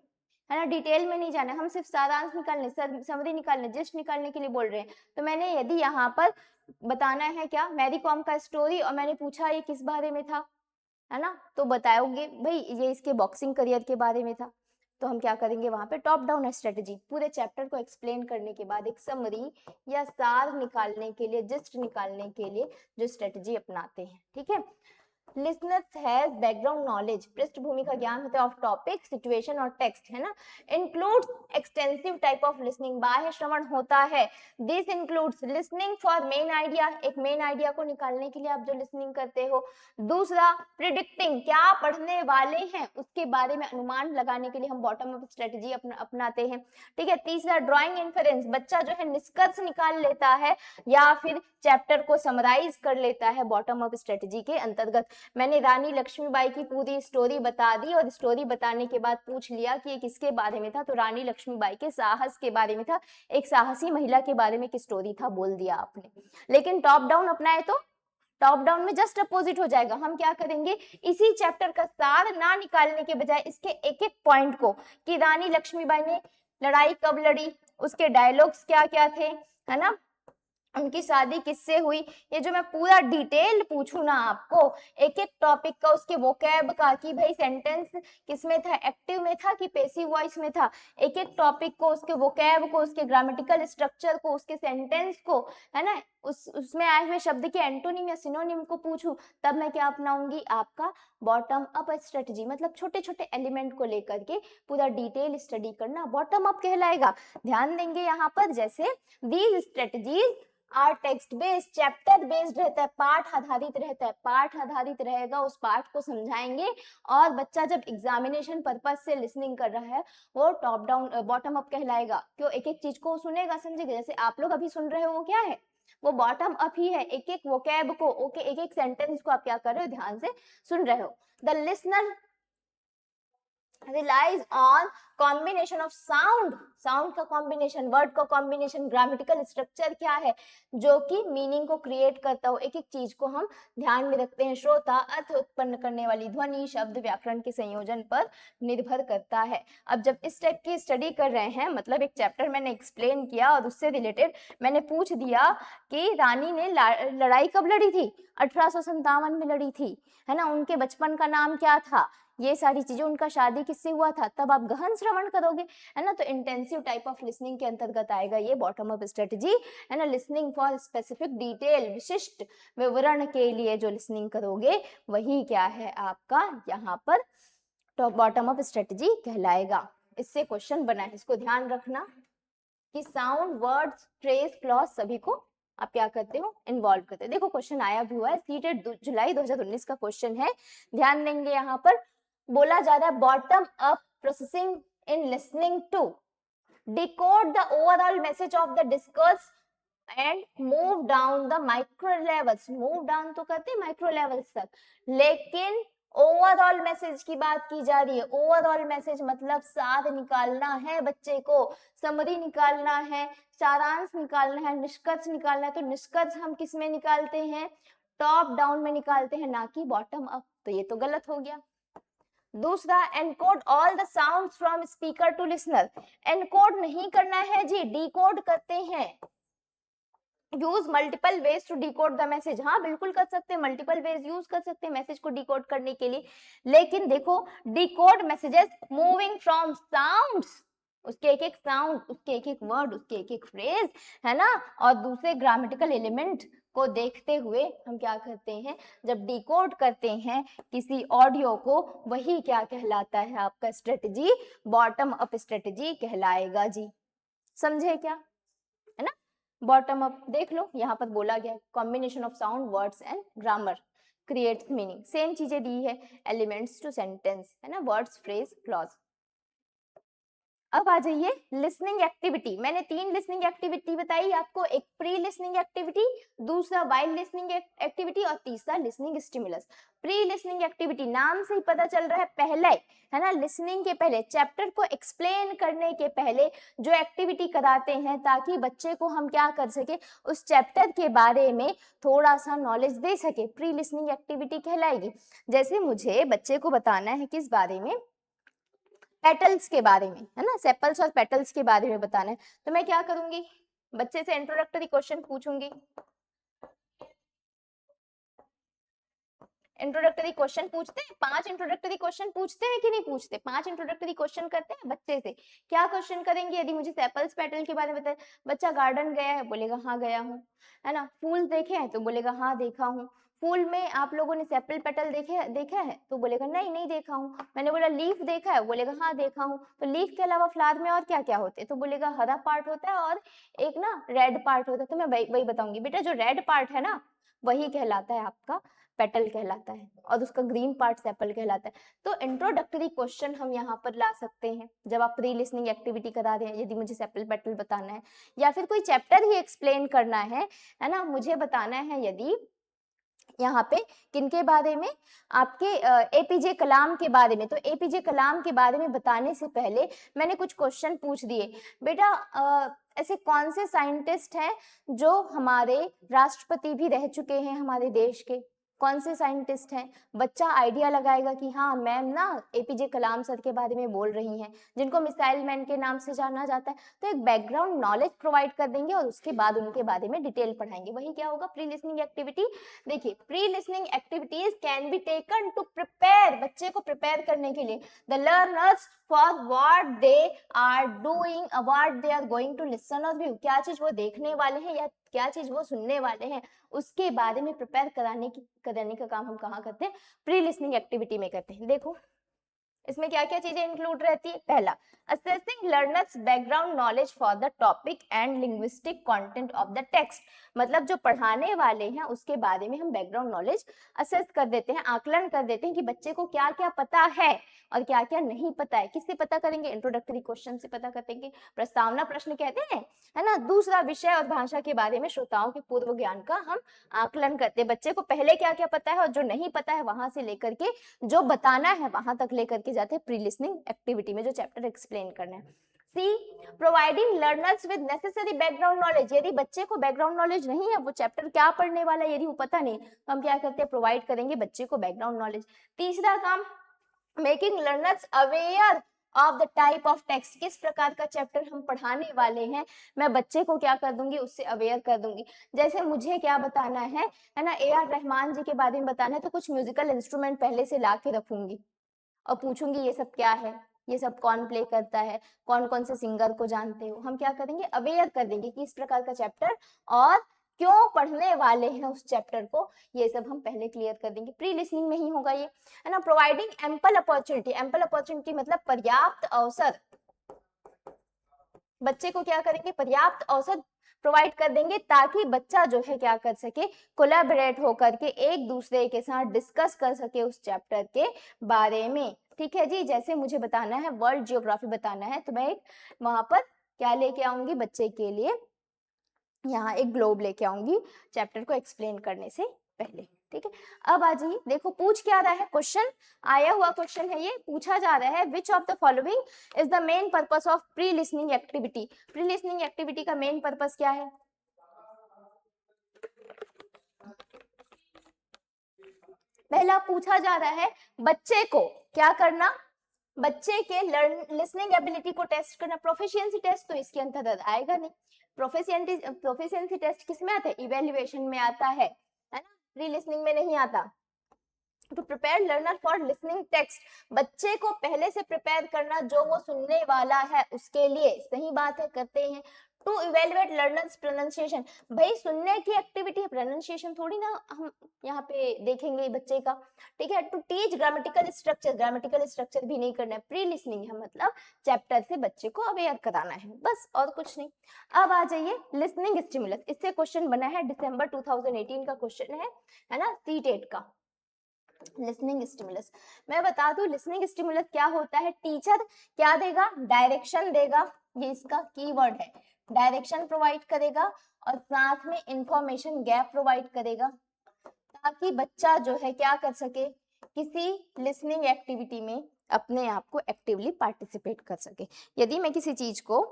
है ना, डिटेल में नहीं जाना है, हम सिर्फ सारांश निकालने, समरी निकालने, जिस्ट निकालने के लिए बोल रहे हैं। तो मैंने यदि यहाँ पर बताना है क्या, मैरी कॉम का स्टोरी, और मैंने पूछा ये किस बारे में था, है ना, तो बताओगे भाई ये इसके बॉक्सिंग करियर के बारे में था। तो हम क्या करेंगे, वहां पे टॉप डाउन स्ट्रेटजी, पूरे चैप्टर को एक्सप्लेन करने के बाद एक समरी या सार निकालने के लिए, जिस्ट निकालने के लिए जो स्ट्रेटजी अपनाते हैं, ठीक है। लिसनर्स हैज बैकग्राउंड नॉलेज, पृष्ठभूमि का ज्ञान होता है ऑफ टॉपिक, सिचुएशन और टेक्स्ट, है ना। Includes extensive type of listening, बाह्य श्रवण होता है। This includes listening for main idea, एक मेन आइडिया को निकालने के लिए आप जो लिसनिंग करते हो। दूसरा प्रिडिक्टिंग, क्या पढ़ने वाले हैं उसके बारे में अनुमान लगाने के लिए हम बॉटम अप स्ट्रेटजी अपनाते हैं, ठीक है। तीसरा ड्राइंग इन्फेरेंस, बच्चा जो है निष्कर्ष निकाल लेता है या फिर चैप्टर को समराइज कर लेता है बॉटम अप स्ट्रेटजी के अंतर्गत। मैंने रानी लक्ष्मीबाई की पूरी स्टोरी बता दी और स्टोरी बताने के बाद पूछ लिया कि ये किसके बारे में था, तो रानी लक्ष्मीबाई के साहस के बारे में था, एक साहसी महिला के बारे में किस स्टोरी था, बोल दिया आपने। लेकिन टॉप डाउन अपनाए तो टॉप डाउन में जस्ट अपोजिट हो जाएगा। हम क्या करेंगे, इसी चैप्टर का सार ना निकालने के बजाय इसके एक एक पॉइंट को, कि रानी लक्ष्मीबाई ने लड़ाई कब लड़ी, उसके डायलॉग्स क्या क्या थे, है ना, उनकी शादी किससे हुई, ये जो मैं पूरा डिटेल पूछूं ना आपको एक एक टॉपिक का, उसके वोकैब का, कि भाई सेंटेंस किसमें था, एक्टिव में था कि पैसिव वॉइस में था, एक एक टॉपिक को, उसके वोकैब को, उसके ग्रामेटिकल स्ट्रक्चर को, उसके सेंटेंस को, है ना, उसमें आए हुए शब्द के एंटोनिम या सिनोनिम को पूछूं, तब मैं क्या अपनाऊंगी, आपका बॉटम अप स्ट्रेटजी। मतलब छोटे छोटे एलिमेंट को लेकर के पूरा डिटेल स्टडी करना बॉटम अप कहलाएगा। ध्यान देंगे यहाँ पर, जैसे these strategies are text based, chapter based रहता है, पाठ आधारित रहता है, पाठ आधारित रहेगा, उस पाठ को समझाएंगे। और बच्चा जब एग्जामिनेशन पर्पज से लिसनिंग कर रहा है वो टॉप डाउन बॉटम अप कहलाएगा। क्यों, एक एक चीज को सुनेगा, समझेगा। जैसे आप लोग अभी सुन रहे हो वो क्या है, वो बॉटम अप ही है। एक एक वोकैब को, ओके, एक एक सेंटेंस को आप क्या कर रहे हो, ध्यान से सुन रहे हो। The listener relies on combination of sound, sound का कॉम्बिनेशन, वर्ड का कॉम्बिनेशन, ग्रामेटिकल स्ट्रक्चर क्या है जो कि मीनिंग को क्रिएट करता हो, एक एक चीज को हम ध्यान में रखते हैं। श्रोता अर्थ उत्पन्न करने वाली ध्वनि, शब्द, व्याकरण के संयोजन पर निर्भर करता है। अब जब इस टाइप की स्टडी कर रहे हैं, मतलब एक चैप्टर मैंने एक्सप्लेन किया और उससे रिलेटेड मैंने पूछ दिया कि रानी ने लड़ाई कब लड़ी थी, 1857 में लड़ी थी, है ना, उनके बचपन का नाम क्या था, ये सारी चीजें, उनका शादी किससे हुआ था, तब आप गहन श्रवण करोगे, है ना। तो इंटेंसिव टाइप ऑफ लिसनिंग के अंतर्गत आएगा ये बॉटम अप स्ट्रेटजी, है ना। लिसनिंग फॉर स्पेसिफिक डिटेल, विशिष्ट विवरण के लिए जो लिसनिंग करोगे वही क्या है आपका यहाँ पर टॉप बॉटम अप स्ट्रेटजी कहलाएगा। इससे क्वेश्चन बना है, इसको ध्यान रखना। कि साउंड, वर्ड्स, फ्रेज, क्लॉज सभी को आप क्या करते हो, इन्वॉल्व करते हो। देखो क्वेश्चन आया भी हुआ है, सीटेड जुलाई 2019 का क्वेश्चन है, ध्यान देंगे। यहाँ पर बोला जा रहा है bottom up processing in listening to decode the overall message of the discuss and move down the micro levels. Move down तो करते माइक्रो लेवल्स तक, लेकिन ओवरऑल मैसेज की बात की जा रही है। ओवरऑल मैसेज मतलब सार निकालना है बच्चे को, समरी निकालना है, सारांश निकालना है, निष्कर्ष निकालना है। तो निष्कर्ष हम किस में निकालते हैं, टॉप डाउन में निकालते हैं, ना कि बॉटम अप। तो ये तो गलत हो गया। दूसरा, encode all the sounds from speaker to listener. Encode नहीं करना है जी, डिकोड करते हैं। Use multiple ways to decode the message. हाँ बिल्कुल कर सकते हैं, मल्टीपल वेज यूज कर सकते हैं मैसेज को डिकोड करने के लिए। लेकिन देखो, decode messages moving from sounds, उसके एक एक साउंड, उसके एक एक वर्ड, उसके एक एक फ्रेज, है ना, और दूसरे ग्रामेटिकल एलिमेंट को देखते हुए हम क्या करते हैं, जब डिकोड करते हैं किसी ऑडियो को, वही क्या कहलाता है, आपका स्ट्रेटजी बॉटम अप स्ट्रेटजी कहलाएगा जी। समझे क्या, है ना। बॉटम अप देख लो, यहाँ पर बोला गया combination of sound, words and grammar creates meaning. Same चीजें दी है, एलिमेंट्स टू सेंटेंस, है ना, वर्ड्स, फ्रेज, क्लॉज। अब आ जाइए लिसनिंग एक्टिविटी। मैंने 3 लिसनिंग एक्टिविटी बताई आपको, एक प्री लिसनिंग एक्टिविटी, दूसरा वाइल लिसनिंग एक्टिविटी और तीसरा listening stimulus. Pre listening activity नाम से ही पता चल रहा है, पहले, है ना, लिसनिंग के पहले, चैप्टर को एक्सप्लेन करने के पहले जो एक्टिविटी कराते हैं, ताकि बच्चे को हम क्या कर सके, उस चैप्टर के बारे में थोड़ा सा नॉलेज दे सके, प्री लिसनिंग एक्टिविटी कहलाएगी। जैसे मुझे बच्चे को बताना है किस बारे में, पेटल्स के बारे में, है ना, सेपल्स और पेटल्स के बारे में बताना है, तो मैं क्या करूंगी, बच्चे से इंट्रोडक्टरी क्वेश्चन पूछूंगी। इंट्रोडक्टरी क्वेश्चन पूछते हैं, 5 इंट्रोडक्टरी क्वेश्चन पूछते हैं कि नहीं पूछते, 5 इंट्रोडक्टरी क्वेश्चन करते हैं बच्चे से। क्या क्वेश्चन करेंगे, यदि मुझे सेपल्स पेटल के बारे में बताए, बच्चा गार्डन गया है, बोलेगा हाँ गया हूँ, है ना, फूल देखे हैं, तो बोलेगा हाँ देखा हूँ। फूल में आप लोगों ने सेपल पेटल देखा है, तो बोलेगा नहीं नहीं देखा हूँ। मैंने बोला लीफ देखा है, बोलेगा हाँ देखा हूँ। तो लीफ के अलावा फ्लावर में और क्या क्या होते हैं, तो बोलेगा हरा पार्ट होता है और एक ना रेड पार्ट होता है। तो मैं वही बताऊंगी, बेटा जो रेड पार्ट है ना, वही कहलाता है आपका पेटल कहलाता है, और उसका ग्रीन पार्ट सेपल कहलाता है। तो इंट्रोडक्टरी क्वेश्चन हम यहाँ पर ला सकते हैं जब आप प्री लिसनिंग एक्टिविटी करा रहे हैं, यदि मुझे सेपल पेटल बताना है, या फिर कोई चैप्टर ही एक्सप्लेन करना है ना, मुझे बताना है यदि यहाँ पे किनके बारे में, आपके एपीजे कलाम के बारे में। तो एपीजे कलाम के बारे में बताने से पहले मैंने कुछ क्वेश्चन पूछ दिए, बेटा ऐसे कौन से साइंटिस्ट हैं जो हमारे राष्ट्रपति भी रह चुके हैं हमारे देश के, कौन से साइंटिस्ट हैं। बच्चा आइडिया लगाएगा कि हाँ मैम ना एपीजे कलाम सर के बारे में बोल रही हैं, जिनको मिसाइल मैन के नाम से जाना जाता है। तो एक बैकग्राउंड नॉलेज प्रोवाइड कर देंगे और उसके बाद उनके बारे में डिटेल पढ़ाएंगे। वही क्या होगा, प्री लिसनिंग एक्टिविटी। देखिए, pre listening activities can be taken to prepare, बच्चे को प्रिपेयर करने के लिए, the learners for what they are doing, what they are going to listen और व्यू, क्या चीज वो देखने वाले हैं या क्या चीज वो सुनने वाले हैं, उसके बारे में प्रिपेयर कराने का काम हम कहाँ करते हैं, प्री लिसनिंग एक्टिविटी में करते हैं। देखो इसमें क्या क्या चीजें इंक्लूड रहती है। पहला, assessing learners background knowledge for the topic and linguistic content of the text, मतलब जो पढ़ाने वाले हैं उसके बारे में हम बैकग्राउंड नॉलेज असेस कर देते हैं, आकलन कर देते हैं कि बच्चे को क्या क्या पता है और क्या क्या नहीं पता है। किससे पता करेंगे, इंट्रोडक्टरी क्वेश्चन से पता करेंगे, प्रस्तावना प्रश्न कहते हैं, है ना। दूसरा, विषय और भाषा के बारे में श्रोताओं के पूर्व ज्ञान का हम आकलन करते हैं, बच्चे को पहले क्या क्या पता है और जो नहीं पता है वहां से लेकर के जो बताना है वहां तक लेकर के जाते हैं प्री लिसनिंग एक्टिविटी में, जो चैप्टर एक्सप्लेन करना है। C, providing learners with necessary background knowledge, यदि बच्चे को बैकग्राउंड नॉलेज नहीं है, वो चैप्टर क्या पढ़ने वाला है यदि वो पता नहीं, तो हम क्या करते हैं, प्रोवाइड करेंगे बच्चे को बैकग्राउंड नॉलेज। तीसरा काम, making learners aware of the type of text, किस प्रकार का चैप्टर हम पढ़ाने वाले हैं, मैं बच्चे को क्या कर दूंगी, उससे अवेयर कर दूंगी। जैसे मुझे क्या बताना है ना, AR रहमान जी के बारे में बताना है, तो कुछ म्यूजिकल इंस्ट्रूमेंट पहले से ला के रखूंगी और पूछूंगी ये सब क्या है, ये सब कौन प्ले करता है, कौन कौन से सिंगर को जानते हो। हम क्या करेंगे, अवेयर कर देंगे कि इस प्रकार का चैप्टर और क्यों पढ़ने वाले हैं उस चैप्टर को, ये सब हम पहले क्लियर कर देंगे। प्री लिसनिंग में ही होगा ये, है ना। Providing ample opportunity, ample opportunity मतलब पर्याप्त अवसर, बच्चे को क्या करेंगे, पर्याप्त अवसर प्रोवाइड कर देंगे ताकि बच्चा जो है क्या कर सके, कोलैबोरेट होकर के एक दूसरे के साथ डिस्कस कर सके उस चैप्टर के बारे में। ठीक है जी, जैसे मुझे बताना है वर्ल्ड जियोग्राफी बताना है तो मैं एक वहां पर क्या लेके आऊंगी, बच्चे के लिए यहाँ एक ग्लोब लेके आऊंगी चैप्टर को एक्सप्लेन करने से पहले। ठीक है, अब आ जाइए, देखो पूछ क्या रहा है, क्वेश्चन आया हुआ क्वेश्चन है ये, पूछा जा रहा है विच of the following is the main purpose of pre listening activity. Pre listening activity का मेन पर्पस क्या है? पहला पूछा जा रहा है बच्चे को क्या करना, बच्चे के लर्न लिसनिंग एबिलिटी को टेस्ट करना। प्रोफिशिएंसी टेस्ट तो इसके अंतर्गत आएगा नहीं, प्रोफिशिएंसी टेस्ट किस में आता है, इवेल्युएशन में आता है ना, प्री लिसनिंग में नहीं आता। To prepare learner for listening text, बच्चे को पहले से प्रिपेयर करना जो वो सुनने वाला है उसके लिए, सही बात है, करते हैं। टू इवेलुएट लर्नर्स प्रोनाउंसिएशन, भाई सुनने की एक्टिविटी है, प्रोनाउंसिएशन थोड़ी ना हम यहाँ पे देखेंगे बच्चे का। ठीक है, to teach grammatical structure, grammatical structure भी नहीं करना है, प्री लिसनिंग है मतलब चैप्टर से बच्चे को अवेयर कराना है, बस और कुछ नहीं। अब आ जाइए लिसनिंग स्टिमुलस, इससे क्वेश्चन बना है, दिसंबर 2018 का क्वेश्चन है ना, सीटेट का। लिसनिंग स्टिमुलस, मैं बता दूं लिसनिंग स्टिमुलस क्या होता है, टीचर क्या देगा, डायरेक्शन देगा, ये इसका कीवर्ड है, डायरेक्शन प्रोवाइड करेगा और साथ में इंफॉर्मेशन गैप प्रोवाइड करेगा ताकि बच्चा जो है क्या कर सके, किसी लिसनिंग एक्टिविटी में अपने आप को एक्टिवली पार्टिसिपेट कर सके। यदि मैं किसी चीज को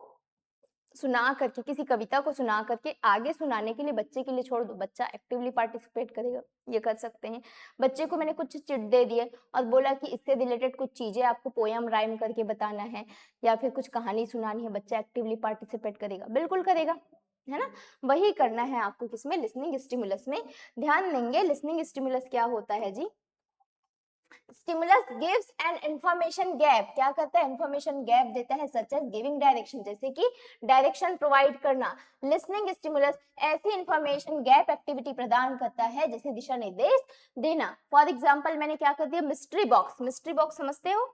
सुना करके, किसी कविता को सुना करके आगे सुनाने के लिए बच्चे के लिए छोड़ दो, बच्चा एक्टिवली पार्टिसिपेट करेगा, ये कर सकते हैं। बच्चे को मैंने कुछ चिट दे दिए और बोला कि इससे रिलेटेड कुछ चीजें आपको पोयम राइम करके बताना है या फिर कुछ कहानी सुनानी है, बच्चा एक्टिवली पार्टिसिपेट करेगा, बिल्कुल करेगा, है ना। वही करना है आपको किसमें, लिसनिंग स्टिमुलस में। ध्यान देंगे लिसनिंग स्टिमुलस क्या होता है जी, stimulus gives an information gap, क्या करता है, इंफॉर्मेशन गैप देता है, सच एज गिविंग डायरेक्शन, जैसे कि डायरेक्शन प्रोवाइड करना। लिसनिंग स्टिमुलस ऐसी इंफॉर्मेशन गैप एक्टिविटी प्रदान करता है जैसे दिशा निर्देश देना। फॉर एग्जांपल मैंने क्या कर दिया, मिस्ट्री बॉक्स, मिस्ट्री बॉक्स समझते हो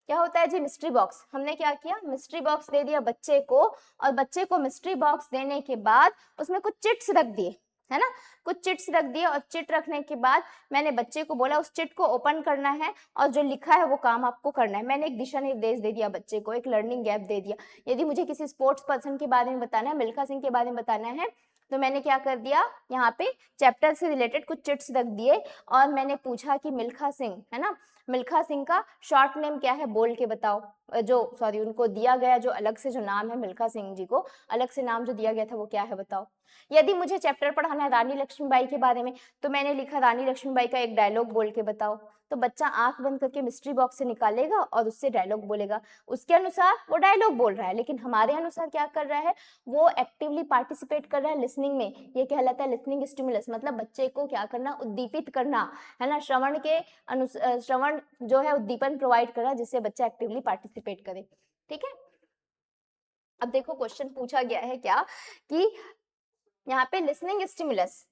क्या होता है जी, मिस्ट्री बॉक्स, हमने क्या किया, मिस्ट्री बॉक्स दे दिया बच्चे को और बच्चे को मिस्ट्री बॉक्स देने के बाद उसमें कुछ चिट्स रख दिए, है ना, कुछ चिट्स रख दिए और चिट रखने के बाद मैंने बच्चे को बोला उस चिट को ओपन करना है और जो लिखा है वो काम आपको करना है। मैंने एक दिशा निर्देश दे दिया बच्चे को, एक लर्निंग गैप दे दिया। यदि मुझे किसी स्पोर्ट्स पर्सन के बारे में बताना है, मिल्खा सिंह के बारे में बताना है, तो मैंने क्या कर दिया, यहाँ पे चैप्टर से रिलेटेड कुछ चिट्स रख दिए और मैंने पूछा कि मिल्खा सिंह, है ना, मिल्खा सिंह का शॉर्ट नेम क्या है बोल के बताओ, जो सॉरी उनको दिया गया जो अलग से जो नाम है मिल्खा सिंह जी को अलग से नाम जो दिया गया था वो क्या है बताओ। यदि मुझे चैप्टर पढ़ाना है रानी लक्ष्मीबाई के बारे में तो मैंने लिखा रानी लक्ष्मीबाई का एक डायलॉग बोल के बताओ, तो बच्चा आंख बंद करके मिस्ट्री बॉक्स से निकालेगा और उससे डायलॉग बोलेगा, उसके अनुसार वो डायलॉग बोल रहा है लेकिन हमारे अनुसार क्या कर रहा है, वो एक्टिवली पार्टिसिपेट कर रहा है लिसनिंग में, ये कहलाता है लिसनिंग स्टिमुलस, मतलब बच्चे को क्या करना, उद्दीपित करना, है ना, श्रवण के श्रवण जो है उद्दीपन प्रोवाइड करना जिससे बच्चा एक्टिवली पार्टिसिपेट करे। ठीक है, अब देखो क्वेश्चन पूछा गया है क्या कि यहाँ पे लिसनिंग स्टिमुलस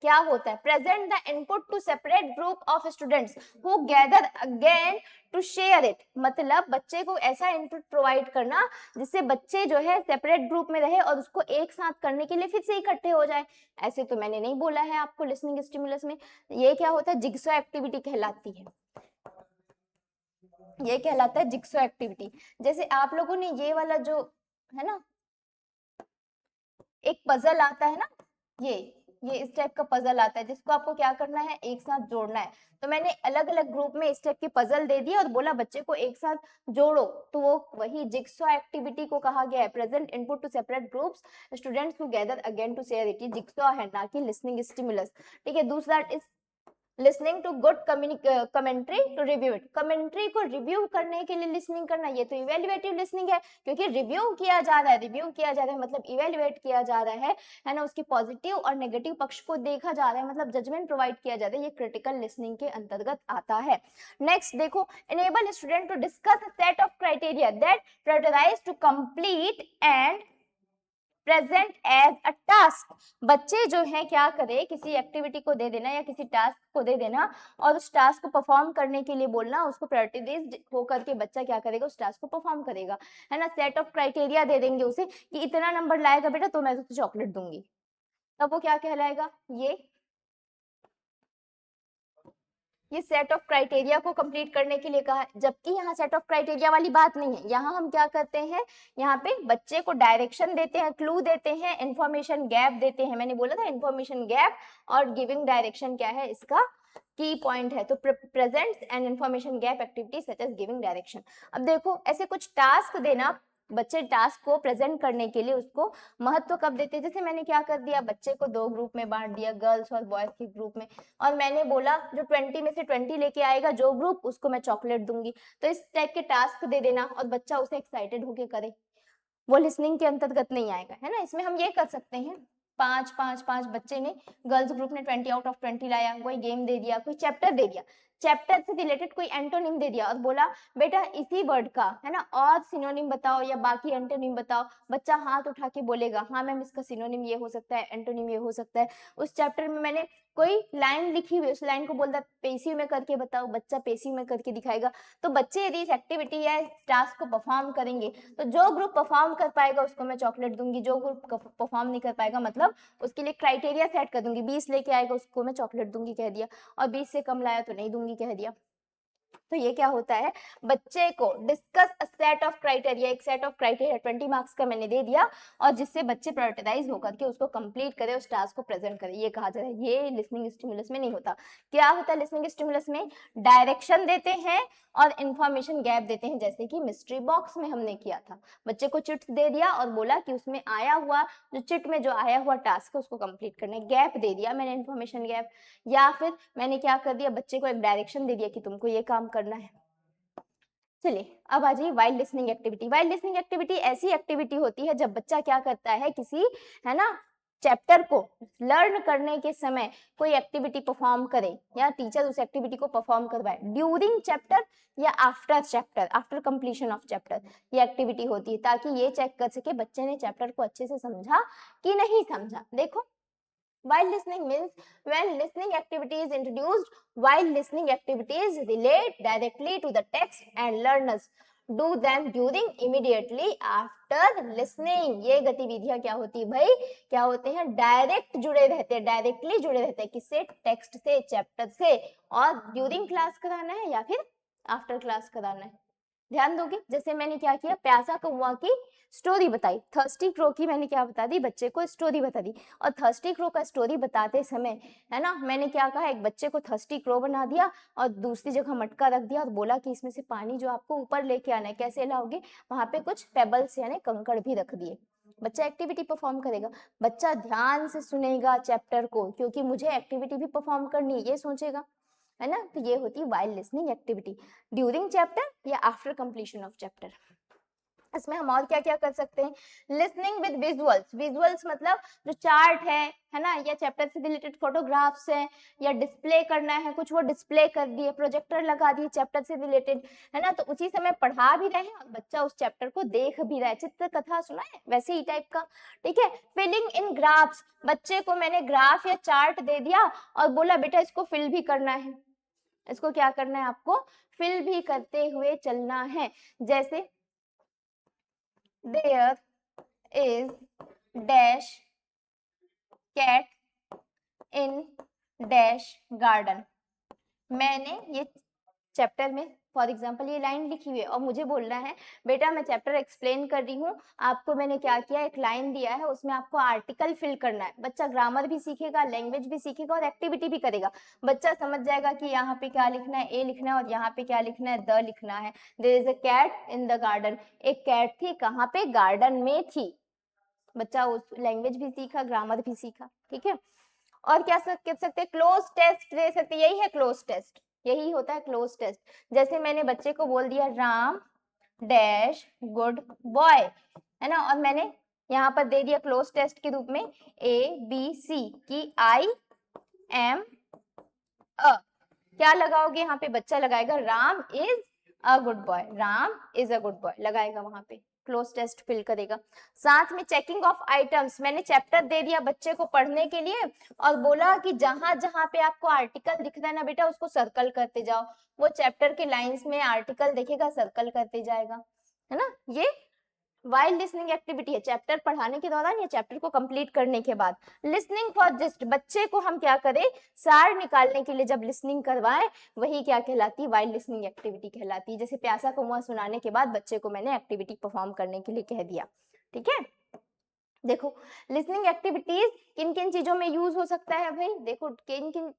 क्या होता है, present the input to separate group of students who gather again to share it, मतलब बच्चे को ऐसा इनपुट प्रोवाइड करना जिससे बच्चे जो है सेपरेट ग्रुप में रहे और उसको एक साथ करने के लिए फिर से इकट्ठे हो जाए। ऐसे तो मैंने नहीं बोला है आपको लिसनिंग स्टिमुलस में, ये क्या होता है, जिग्सॉ एक्टिविटी कहलाती है, ये कहलाता है जिग्सॉ एक्टिविटी। जैसे आप लोगों ने ये वाला जो है ना एक पजल आता है ना, ये इस टाइप का पजल आता है जिसको आपको क्या करना है, एक साथ जोड़ना है, तो मैंने अलग अलग ग्रुप में इस टाइप के पजल दे दिए और बोला बच्चे को एक साथ जोड़ो, तो वो वही जिग्सॉ एक्टिविटी को कहा गया है, present input to separate groups students who gather again to share it, ये जिग्सॉ है ना कि लिसनिंग स्टिमुलस। ठीक है, दूसरा इस listening to good commentary to review it, commentary को रिव्यू करने के लिए लिसनिंग करना, ये तो इवेल्युएटिव लिसनिंग है क्योंकि रिव्यू किया जा रहा है, रिव्यू किया जा रहा है मतलब इवेल्युएट किया जा रहा है ना, उसके पॉजिटिव और नेगेटिव पक्ष को देखा जा रहा है, मतलब जजमेंट प्रोवाइड किया जा रहा है, ये क्रिटिकल लिसनिंग के अंतर्गत आता है। नेक्स्ट देखो, enable student to discuss a set of criteria that prioritize to complete and present as a task. बच्चे जो है क्या करे, किसी एक्टिविटी को दे देना या किसी टास्क को दे देना और उस टास्क को परफॉर्म करने के लिए बोलना, उसको प्रायोरिटाइज होकर के बच्चा क्या करेगा, उस टास्क को परफॉर्म करेगा, है ना। सेट ऑफ क्राइटेरिया दे देंगे उसे कि इतना नंबर लाएगा बेटा तो मैं तुझे चॉकलेट दूंगी, तब वो क्या कहलाएगा, ये सेट ऑफ क्राइटेरिया को कंप्लीट करने के लिए कहा है। जबकि यहाँ सेट ऑफ क्राइटेरिया वाली बात नहीं है, यहाँ हम क्या करते हैं, यहाँ पे बच्चे को डायरेक्शन देते हैं, क्लू देते हैं, इंफॉर्मेशन गैप देते हैं। मैंने बोला था इंफॉर्मेशन गैप और गिविंग डायरेक्शन क्या है, इसका की पॉइंट है। तो present and information gap activity such as giving direction. अब देखो ऐसे कुछ टास्क देना, बच्चे टास्क को प्रेजेंट करने के लिए उसको महत्व कब देते हैं। जैसे मैंने क्या कर दिया, बच्चे को 2 ग्रुप में बांट दिया, गर्ल्स और बॉयज के ग्रुप में, और मैंने बोला जो 20 में से 20 लेके आएगा जो ग्रुप, उसको मैं चॉकलेट दूंगी। तो इस टाइप के टास्क दे देना और बच्चा उसे एक्साइटेड होके करे, वो लिसनिंग के अंतर्गत नहीं आएगा, है ना। इसमें हम ये कर सकते हैं, 5 बच्चे ने, गर्ल्स ग्रुप ने 20 आउट ऑफ 20 लाया, कोई गेम दे दिया, कोई चैप्टर दे दिया, चैप्टर से रिलेटेड कोई एंटोनिम दे दिया और बोला बेटा इसी वर्ड का, है ना, और सिनोनिम बताओ या बाकी एंटोनिम बताओ। बच्चा हाथ उठा के बोलेगा हाँ मैम इसका सिनोनिम ये हो सकता है, एंटोनिम ये हो सकता है। उस चैप्टर में मैंने कोई लाइन लिखी हुई, उस लाइन को बोलता पेसिव में करके बताओ, बच्चा पेसिव में करके दिखाएगा। तो बच्चे यदि इस एक्टिविटी या इस टास्क को परफॉर्म करेंगे तो जो ग्रुप परफॉर्म कर पाएगा उसको मैं चॉकलेट दूंगी, जो ग्रुप परफॉर्म नहीं कर पाएगा मतलब उसके लिए क्राइटेरिया सेट कर दूंगी, 20 लेके आएगा उसको मैं चॉकलेट दूंगी कह दिया, और 20 से कम लाया तो नहीं दूंगी कह दिया। तो ये क्या होता है, बच्चे को discuss a set of criteria, एक सेट ऑफ क्राइटेरिया 20 मार्क्स का मैंने दे दिया और जिससे बच्चे प्रायोरिटाइज होकर के उसको कंप्लीट करे, उस टास्क को प्रेजेंट करे, ये कहा जाता है। ये लिसनिंग स्टिमुलस में नहीं होता। क्या होता है लिसनिंग स्टिमुलस में, डायरेक्शन देते हैं और इंफॉर्मेशन गैप देते हैं, जैसे कि मिस्ट्री बॉक्स में हमने किया था, बच्चे को चिट्स दे दिया और बोला कि उसमें आया हुआ जो चिट में जो आया हुआ टास्क है उसको कंप्लीट करना है, गैप दे दिया मैंने इंफॉर्मेशन गैप। या फिर मैंने क्या कर दिया, बच्चे को एक डायरेक्शन दे दिया कि तुमको ये काम करना है। चलिए अब आ जाइए wild listening activity. Wild listening activity ऐसी एक्टिविटी होती है जब बच्चा क्या करता है, किसी, है ना, चैप्टर को लर्न करने के समय कोई एक्टिविटी परफॉर्म करे या टीचर उस एक्टिविटी को परफॉर्म करवाए ड्यूरिंग चैप्टर या after chapter, after completion of chapter ये एक्टिविटी होती है, ताकि ये चेक कर सके बच्चे ने चैप्टर को अच्छे से समझा कि नहीं समझा। देखो while listening means when listening activity is introduced, while listening activities relate directly to the text and learners do them during immediately after listening। ये गतिविधियां क्या होती है भाई, क्या होते हैं, डायरेक्ट जुड़े रहते हैं, डायरेक्टली जुड़े रहते हैं, किससे, टेक्स्ट से, चैप्टर से, और ड्यूरिंग क्लास कराना है या फिर आफ्टर क्लास कराना है। ध्यान दोगे, जैसे मैंने क्या किया, प्यासा कौवा की स्टोरी बताई, थर्स्टी क्रो की मैंने क्या बता दी, बच्चे को स्टोरी बता दी। और थर्स्टी क्रो का स्टोरी बताते समय, है ना, मैंने क्या कहा, एक बच्चे को थर्स्टी क्रो बना दिया और दूसरी जगह मटका रख दिया और बोला कि इसमें से पानी जो आपको ऊपर लेके आना है, कैसे लाओगे, वहां पे कुछ पेबल्स यानी कंकड़ भी रख दिए। बच्चा एक्टिविटी परफॉर्म करेगा, बच्चा ध्यान से सुनेगा चैप्टर को क्योंकि मुझे एक्टिविटी भी परफॉर्म करनी है, ये सोचेगा, है ना। तो ये होती है while listening activity during chapter या आफ्टर कंप्लीशन ऑफ चैप्टर। इसमें हम और क्या क्या कर सकते हैं, लिसनिंग विद विजुअल्स। विजुअल्स मतलब जो चार्ट है ना, या चैप्टर से रिलेटेड फोटोग्राफ्स है, या डिस्प्ले करना है कुछ, वो डिस्प्ले कर दिए, प्रोजेक्टर लगा दिए चैप्टर से रिलेटेड, है ना। तो उसी समय पढ़ा भी रहे हैं और बच्चा उस चैप्टर को देख भी रहा है, चित्र कथा सुना है वैसे ही टाइप का, ठीक है। फिलिंग इन ग्राफ्स, बच्चे को मैंने ग्राफ या चार्ट दे दिया और बोला बेटा इसको फिल भी करना है, इसको क्या करना है, आपको फिल भी करते हुए चलना है। जैसे there is dash cat in dash garden। मैंने ये चैप्टर में फॉर एग्जाम्पल ये लाइन लिखी हुई है और मुझे बोलना है बेटा मैं चैप्टर एक्सप्लेन कर रही हूँ, आपको मैंने क्या किया, एक लाइन दिया है उसमें आपको आर्टिकल फिल करना है। बच्चा ग्रामर भी सीखेगा, लैंग्वेज भी सीखेगा और एक्टिविटी भी करेगा। बच्चा समझ जाएगा कि यहाँ पे क्या लिखना है, ए लिखना है, और यहाँ पे क्या लिखना है, द लिखना है। There is a cat in the garden, एक कैट थी कहाँ पे, गार्डन में थी। बच्चा उस लैंग्वेज भी सीखा, ग्रामर भी सीखा, ठीक है। और क्या कर सकते हैं, क्लोज टेस्ट दे सकते, यही है क्लोज टेस्ट, यही होता है क्लोज टेस्ट। जैसे मैंने बच्चे को बोल दिया राम डैश गुड बॉय, है ना, और मैंने यहाँ पर दे दिया क्लोज टेस्ट के रूप में ABC की आई एम अ, क्या लगाओगे यहाँ पे, बच्चा लगाएगा Ram is a good boy, Ram is a good boy लगाएगा वहां पे, क्लोज टेस्ट फिल करेगा। साथ में चेकिंग ऑफ आइटम्स, मैंने चैप्टर दे दिया बच्चे को पढ़ने के लिए और बोला कि जहां जहां पे आपको आर्टिकल दिख रहा है ना बेटा उसको सर्कल करते जाओ। वो चैप्टर के लाइंस में आर्टिकल देखेगा, सर्कल करते जाएगा, है ना। ये वाइल लिसनिंग एक्टिविटी है, चैप्टर पढ़ाने के दौरान या चैप्टर को कंप्लीट करने के बाद। लिसनिंग फॉर जिस्ट, बच्चे को हम क्या करें, सार निकालने के लिए जब लिसनिंग करवाएं, वही क्या कहलाती है, वाइल लिसनिंग एक्टिविटी कहलाती है। जैसे प्यासा कौवा सुनाने के बाद बच्चे को मैंने एक्टिविटी परफॉर्म करने के लिए कह दिया, ठीक है। देखो लिसनिंग एक्टिविटीज किन किन चीजों में यूज हो सकता है भाई, देखो किन किन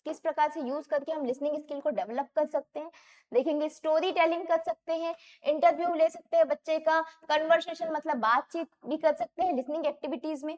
किस प्रकार से यूज करके हम लिसनिंग स्किल को डेवलप कर सकते हैं। देखेंगे स्टोरी टेलिंग कर सकते हैं, इंटरव्यू ले सकते हैं बच्चे का, कन्वर्सेशन मतलब बातचीत भी कर सकते हैं लिसनिंग एक्टिविटीज में,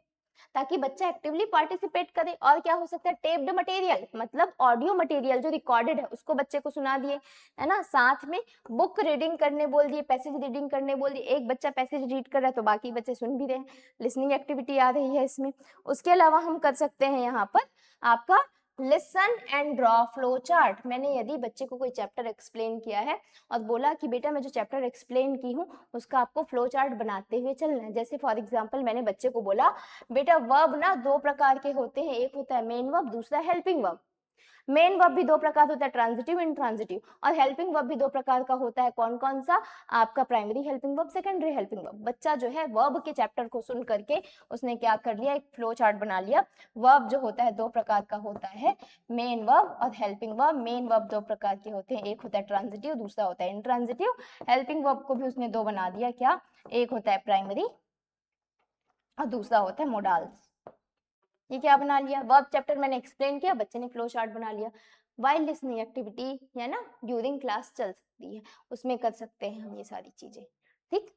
ताकि बच्चा एक्टिवली पार्टिसिपेट करे। और क्या हो सकता है, टेप्ड मटेरियल मतलब ऑडियो मटेरियल जो रिकॉर्डेड है उसको बच्चे को सुना दिए, है ना। साथ में बुक रीडिंग करने बोल दिए, पैसेज रीडिंग करने बोल दिए, एक बच्चा पैसेज रीड कर रहा है तो बाकी बच्चे सुन भी रहे हैं, लिसनिंग एक्टिविटी आ रही है इसमें। उसके अलावा हम कर सकते हैं यहाँ पर आपका listen and draw flow chart. मैंने यदि बच्चे को कोई चैप्टर एक्सप्लेन किया है और बोला कि बेटा मैं जो चैप्टर एक्सप्लेन की हूँ उसका आपको फ्लो चार्ट बनाते हुए चलना है। जैसे फॉर एग्जांपल मैंने बच्चे को बोला बेटा वर्ब ना दो प्रकार के होते हैं, एक होता है मेन वर्ब, दूसरा हेल्पिंग वर्ब। मेन वर्ब भी दो प्रकार होता है, ट्रांजिटिव, इंट्रांजिटिव, और हेल्पिंग वर्ब भी दो प्रकार का होता है। कौन कौन सा, आपका primary helping verb, secondary helping verb. बच्चा जो है वर्ब के चैप्टर को सुन करके उसने क्या कर लिया, एक फ्लो चार्ट बना लिया। वर्ब जो होता है दो प्रकार का होता है, मेन वर्ब और हेल्पिंग वर्ब। मेन वर्ब दो प्रकार के होते हैं, एक होता है ट्रांजिटिव, दूसरा होता है इंट्रांजिटिव। हेल्पिंग वर्ब को भी उसने दो बना दिया, क्या, एक होता है प्राइमरी और दूसरा होता है मोडाल्स। ये क्या बना लिया, वर्ब चैप्टर मैंने एक्सप्लेन किया, बच्चे ने फ्लो चार्ट बना लिया। वाइल लिसनिंग एक्टिविटी है ना, ड्यूरिंग क्लास चल सकती है, उसमें कर सकते हैं हम ये सारी चीजें, ठीक।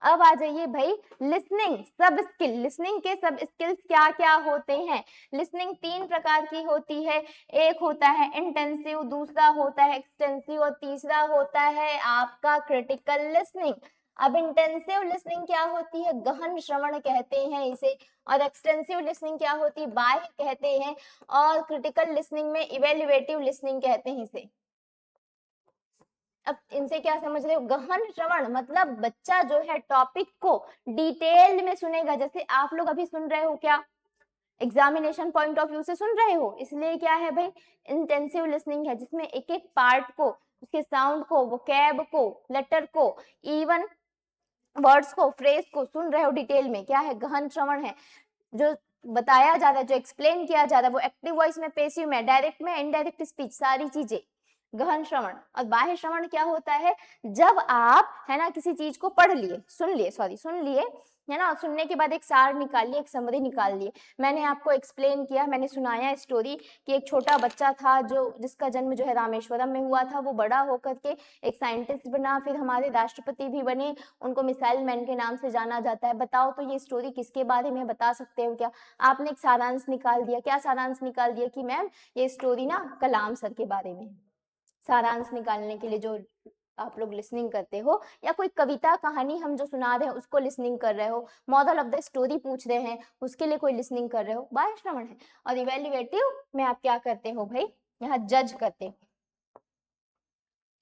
अब आ जाइए भाई लिसनिंग सब स्किल। लिसनिंग के सब स्किल्स क्या क्या होते हैं। लिसनिंग तीन प्रकार की होती है, एक होता है इंटेंसिव, दूसरा होता है एक्सटेंसिव और तीसरा होता है आपका क्रिटिकल लिसनिंग। अब इंटेंसिव लिसनिंग क्या होती है, गहन श्रवण कहते हैं इसे, और एक्सटेंसिव लिसनिंग क्या होती है, बाह्य कहते हैं, और क्रिटिकल लिसनिंग में इवेल्युएटिव लिसनिंग कहते हैं इसे। अब इनसे क्या समझ रहे हो, गहन श्रवण मतलब बच्चा जो है टॉपिक को डिटेल में सुनेगा। जैसे आप लोग अभी सुन रहे हो, क्या एग्जामिनेशन पॉइंट ऑफ व्यू से सुन रहे हो, इसलिए क्या है भाई इंटेंसिव लिसनिंग है, जिसमें एक एक पार्ट को, उसके साउंड को, वोकैब को, लेटर को, इवन वर्ड्स को, फ्रेज को सुन रहे हो डिटेल में, क्या है गहन श्रवण है। जो बताया जा रहा है, जो एक्सप्लेन किया जा रहा है, वो एक्टिव वॉइस में, पैसिव में, डायरेक्ट में, इनडायरेक्ट स्पीच, सारी चीजें गहन श्रवण। और बाह्य श्रवण क्या होता है, जब आप है ना किसी चीज को पढ़ लिए, सुन लिए है ना, सुनने के बाद एक सार निकाल लिए, एक समरी निकाल लिए। मैंने आपको एक्सप्लेन किया, मैंने सुनाया स्टोरी कि एक छोटा बच्चा था जो जिसका जन्म जो है रामेश्वरम में हुआ था, वो बड़ा होकर के एक साइंटिस्ट बना, फिर हमारे राष्ट्रपति भी बने, उनको मिसाइल मैन के नाम से जाना जाता है। बताओ तो ये स्टोरी किसके बारे में, बता सकते हो क्या। आपने एक सारांश निकाल दिया, क्या सारांश निकाल दिया कि मैम ये स्टोरी ना कलाम सर के बारे में। सारांश निकालने के लिए जो आप लोग लिसनिंग करते हो, या कोई कविता कहानी हम जो सुना रहे हैं उसको लिसनिंग कर रहे हो, मॉरल ऑफ द स्टोरी पूछ रहे हैं उसके लिए कोई लिसनिंग कर रहे हो, बाह्य श्रवण है। और इवेल्युएटिव में आप क्या करते हो भाई, यहाँ जज करते हो।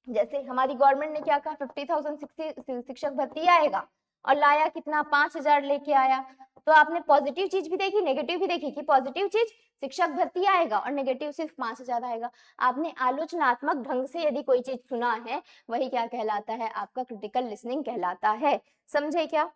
जैसे हमारी गवर्नमेंट ने क्या कहा, 50,000 शिक्षक भर्ती आएगा, और लाया कितना, 5,000 लेके आया। तो आपने पॉजिटिव चीज भी देखी, नेगेटिव भी देखी, कि पॉजिटिव चीज शिक्षक भर्ती आएगा और नेगेटिव सिर्फ 5,000 आएगा। आपने आलोचनात्मक ढंग से यदि कोई चीज सुना है, वही क्या कहलाता है, आपका क्रिटिकल लिसनिंग कहलाता है। समझे क्या।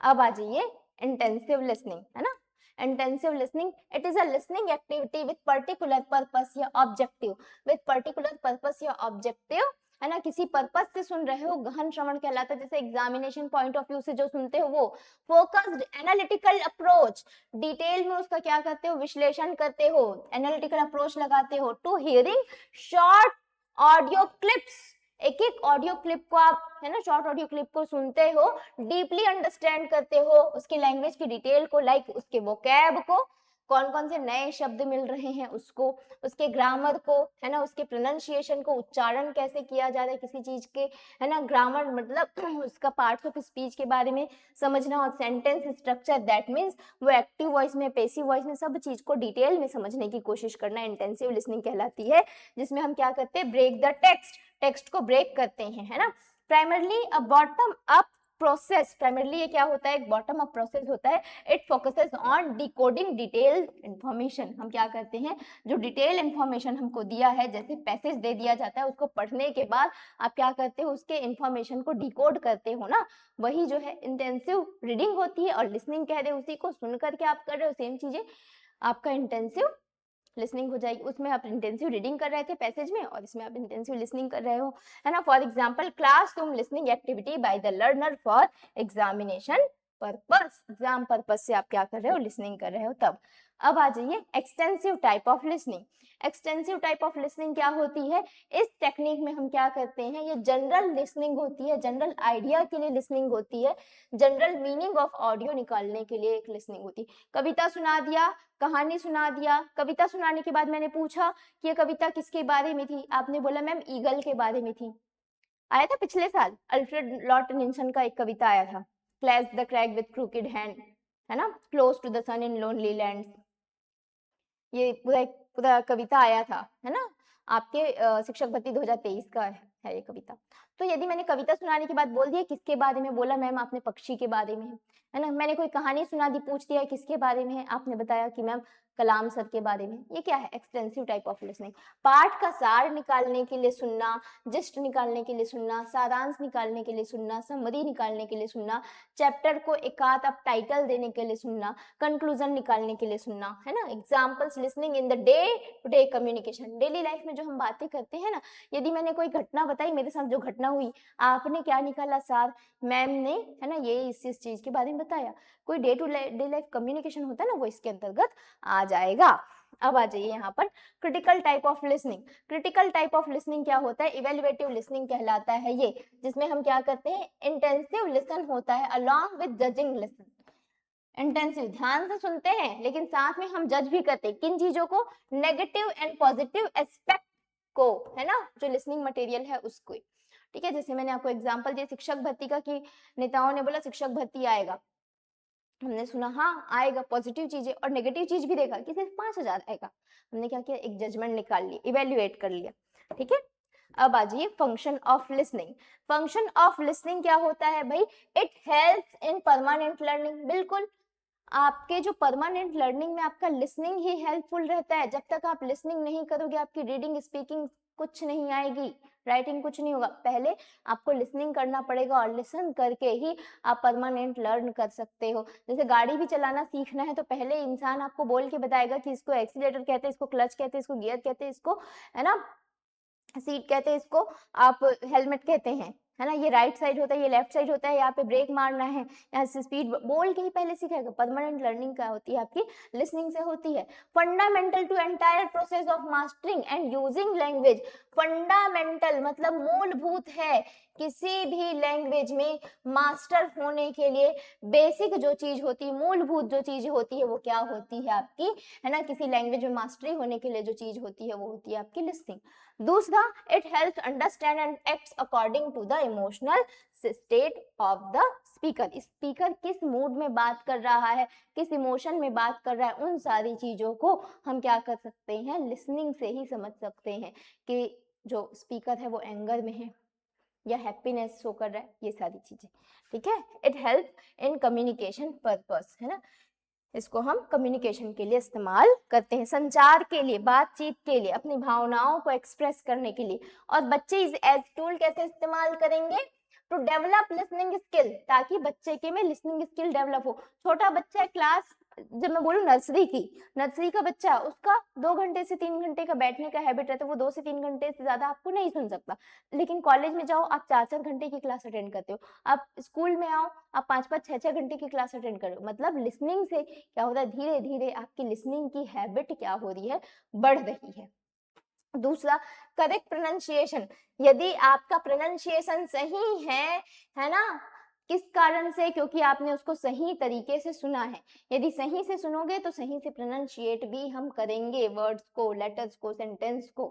अब आ जाइए इंटेंसिव लिसनिंग, है ना। Intensive listening, it is a listening activity with particular purpose या ऑब्जेक्टिव। विद पर्टिकुलर पर्पस या ऑब्जेक्टिव, है ना, किसी पर्पस से सुन रहे हो, गहन श्रवण कहलाता है। जैसे एग्जामिनेशन पॉइंट ऑफ व्यू से जो सुनते हो वो फोकस्ड एनालिटिकल अप्रोच, डिटेल में उसका क्या करते हो, विश्लेषण करते हो, एनालिटिकल अप्रोच लगाते हो। To hearing short audio clips, एक एक ऑडियो क्लिप को आप, है ना, शॉर्ट ऑडियो क्लिप को सुनते हो, डीपली अंडरस्टैंड करते हो उसकी लैंग्वेज की डिटेल को, लाइक उसके वोकैब को, कौन कौन से नए शब्द मिल रहे हैं उसको, उसके ग्रामर को, है ना, उसके प्रोनाउंसिएशन को, उच्चारण कैसे किया जा रहा है किसी चीज के, है ना, ग्रामर मतलब उसका पार्ट्स ऑफ स्पीच के बारे में समझना, और सेंटेंस स्ट्रक्चर, दैट मीन्स वो एक्टिव वॉइस में, पैसिव वॉइस में, सब चीज को डिटेल में समझने की कोशिश करना इंटेंसिव लिसनिंग कहलाती है। जिसमें हम क्या करते हैं, ब्रेक द टेक्स्ट, टेक्स्ट को ब्रेक करते हैं, है ना। Primarily a bottom up process, primarily ये क्या होता है, एक बॉटम अप प्रोसेस होता है। It focuses on decoding detail information. हम क्या करते हैं, जो डिटेल इंफॉर्मेशन हमको दिया है, जैसे पैसेज दे दिया जाता है, उसको पढ़ने के बाद आप क्या करते हो, उसके इंफॉर्मेशन को डिकोड करते हो ना, वही जो है इंटेंसिव रीडिंग होती है। और लिसनिंग कह दे उसी को सुन करके आप कर रहे हो, सेम चीजें आपका इंटेंसिव लिसनिंग हो जाएगी। उसमें आप इंटेंसिव रीडिंग कर रहे थे पैसेज में, और इसमें आप इंटेंसिव लिसनिंग कर रहे हो, है ना। For example classroom listening activity by the learner for examination purpose, exam purpose से आप क्या कर रहे हो, लिसनिंग कर रहे हो। तब अब आ जाइए extensive type of listening. Extensive type of listening क्या होती है, इस टेक्निक में हम क्या करते हैं, ये जनरल लिसनिंग होती है, जनरल आइडिया के लिए लिसनिंग होती है, जनरल मीनिंग ऑफ ऑडियो निकालने के लिए एक लिसनिंग होती है। कविता सुना दिया, कहानी सुना दिया, कविता सुनाने के बाद मैंने पूछा कि ये कविता किसके बारे में थी, आपने बोला मैम ईगल के बारे में थी। आया था पिछले साल, अल्फ्रेड लॉर्ड टेनिसन का एक कविता आया था, clash the crack with crooked hand, है ना, close to the sun in lonely lands, ये पूरा कविता आया था, है ना, आपके शिक्षक भर्ती 2023 का है ये कविता। तो यदि मैंने कविता सुनाने के बाद बोल दिया किसके बारे में, बोला मैम आपने पक्षी के बारे में, है ना। मैंने कोई कहानी सुना दी, पूछ दिया किसके बारे में है, आपने बताया कि मैम कलाम सर के बारे में। ये क्या है, एक्सटेंसिव टाइप ऑफ लिसनिंग। पाठ का सार निकालने के लिए सुनना, जिस्ट निकालने के लिए सुनना, सारांश निकालने के लिए सुनना, समरी निकालने के लिए सुनना, चैप्टर को एकाध आप टाइटल देने के लिए सुनना, कंक्लूजन निकालने के लिए सुनना, है ना। Examples listening in the day to day communication, daily life में जो हम बातें करते हैं ना, यदि मैंने कोई घटना बताई, मेरे साथ जो घटना हुई, आपने क्या निकाला सार, मैम ने, है ना, ये इस चीज के बारे में बताया, कोई day to day life communication होता है ना, वो इसके अंतर्गत आ जाएगा। अब आ जाइए यहाँ पर critical type of listening. Critical type of listening क्या होता है, इवेल्युएटिव लिसनिंग कहलाता है ये, जिसमें हम क्या करते हैं, इंटेंसिव लिसन होता है along with judging listen. Intensive ध्यान से सुनते हैं, लेकिन साथ में हम जज भी करते हैं, किन चीजों को, नेगेटिव एंड पॉजिटिव एस्पेक्ट को, है ना, जो लिसनिंग मटेरियल है उसको। ठीक है, जैसे मैंने आपको एग्जांपल दिया शिक्षक भर्ती का, कि नेताओं ने बोला शिक्षक भर्ती आएगा, हमने सुना हाँ आएगा, पॉजिटिव चीजें, और नेगेटिव चीज भी देखा कि सिर्फ 5,000 आएगा, हमने क्या किया, एक जजमेंट निकाल लिया, इवेल्युएट कर लिया। ठीक है, अब आ जाइए function of listening. Function of listening क्या होता है भाई, it helps in permanent learning. बिल्कुल, आपके जो परमानेंट लर्निंग में आपका लिसनिंग ही हेल्पफुल रहता है। जब तक आप लिसनिंग नहीं करोगे, आपकी रीडिंग स्पीकिंग कुछ नहीं आएगी, राइटिंग कुछ नहीं होगा। पहले आपको लिसनिंग करना पड़ेगा, और लिसन करके ही आप परमानेंट लर्न कर सकते हो। जैसे गाड़ी भी चलाना सीखना है, तो पहले इंसान आपको बोल के बताएगा कि इसको एक्सीलेटर कहते हैं, इसको क्लच कहते हैं, इसको गियर कहते हैं, इसको, है ना, सीट कहते हैं, इसको आप हेलमेट कहते हैं, है ना, ये राइट साइड होता है, ये लेफ्ट साइड होता है, यहाँ पे ब्रेक मारना है, यहाँ से स्पीड बोल के ही पहले सिखाएगा। परमानेंट लर्निंग क्या होती है, आपकी लिसनिंग से होती है। Fundamental to entire process of mastering and using language. Fundamental मतलब मूलभूत है, किसी भी लैंग्वेज में मास्टर होने के लिए बेसिक जो चीज होती है, मूलभूत जो चीज होती है, वो क्या होती है आपकी, है ना, किसी लैंग्वेज में मास्टरी होने के लिए जो चीज होती है, वो होती है आपकी लिसनिंग। दूसरा, it helps understand and acts according to the emotional state of the speaker. Speaker किस मूड में बात कर रहा है, किस इमोशन में बात कर रहा है, उन सारी चीजों को हम क्या कर सकते हैं, लिसनिंग से ही समझ सकते हैं कि जो स्पीकर है वो एंगर में है या हैप्पीनेस शो कर रहा है, ये सारी चीजें। ठीक है, it help in communication purpose, है ना, इसको हम कम्युनिकेशन के लिए इस्तेमाल करते हैं, संचार के लिए, बातचीत के लिए, अपनी भावनाओं को एक्सप्रेस करने के लिए। और बच्चे इस एज टूल कैसे इस्तेमाल करेंगे, टू डेवलप लिसनिंग स्किल, ताकि बच्चे के में लिसनिंग स्किल डेवलप हो। छोटा बच्चा है, क्लास, जब मैं बोलूँ नर्सरी की, नर्सरी का बच्चा, उसका 2 घंटे से 3 घंटे का बैठने का हैबिट रहता है, वो 2 से 3 घंटे से ज्यादा आपको नहीं सुन सकता। लेकिन कॉलेज में जाओ, आप 4-4 घंटे की क्लास अटेंड करते हो। आप स्कूल में आओ, आप 5-5, 6-6 घंटे की क्लास अटेंड करो। मतलब लिसनिंग से क्या होता है, धीरे धीरे आपकी लिसनिंग की हैबिट क्या हो रही है, बढ़ रही है। दूसरा, करेक्ट प्रोनाउंसिएशन। यदि आपका प्रोनाउंसिएशन सही है ना, किस कारण से, क्योंकि आपने उसको सही तरीके से सुना है। यदि सही से सुनोगे तो सही से प्रोनाउंसिएट भी हम करेंगे वर्ड्स को, लेटर्स को, सेंटेंस को।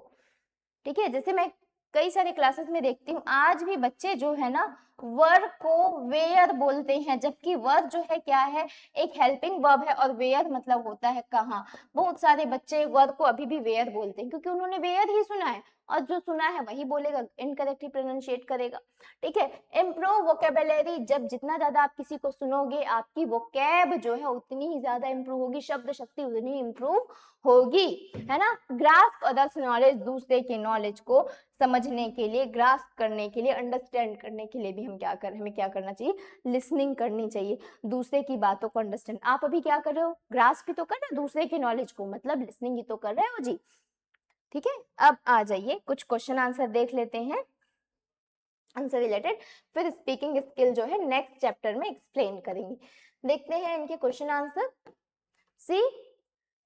ठीक है, जैसे मैं कई सारे क्लासेस में देखती हूँ, आज भी बच्चे जो है ना, वर को वेयर बोलते हैं, जबकि वर जो है क्या है, एक हेल्पिंग वर्ब है, और वेयर मतलब होता है कहाँ। बहुत सारे बच्चे वर को अभी भी वेयर बोलते हैं, क्योंकि उन्होंने वेयर ही सुना है, और जो सुना है वही बोलेगा, इनकरेक्टली प्रोनाउंशिएट करेगा। ठीक है। इम्प्रूव वोकेबुलरी, जब जितना ज्यादा आप किसी को सुनोगे आपकी वोकैब जो है उतनी ही ज्यादा इंप्रूव होगी, शब्द शक्ति उतनी ही इंप्रूव होगी, है ना। ग्रास्प अदर्स नॉलेज, दूसरे के नॉलेज को समझने के लिए, ग्रास्प करने के लिए, अंडरस्टैंड करने के लिए भी हमें क्या करना चाहिए, लिसनिंग करनी चाहिए, दूसरे की बातों को अंडरस्टैंड। आप अभी क्या कर रहे हो, ग्रास्प ही तो कर रहे हो दूसरे की नॉलेज को, मतलब लिसनिंग ही तो कर रहे हो जी। ठीक है। अब आ जाइए कुछ क्वेश्चन आंसर देख लेते हैं आंसर रिलेटेड, फिर स्पीकिंग स्किल जो है नेक्स्ट चैप्टर में एक्सप्लेन करेंगे। देखते हैं इनके क्वेश्चन आंसर। सी,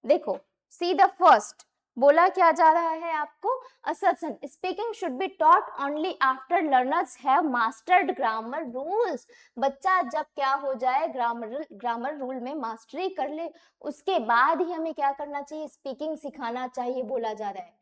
देखो, सी द फर्स्ट बोला क्या जा रहा है आपको, assertion, speaking should be taught only after learners have mastered grammar rules. बच्चा जब क्या हो जाए, ग्रामर रूल में मास्टरी कर ले, उसके बाद ही हमें क्या करना चाहिए, स्पीकिंग सिखाना चाहिए बोला जा रहा है।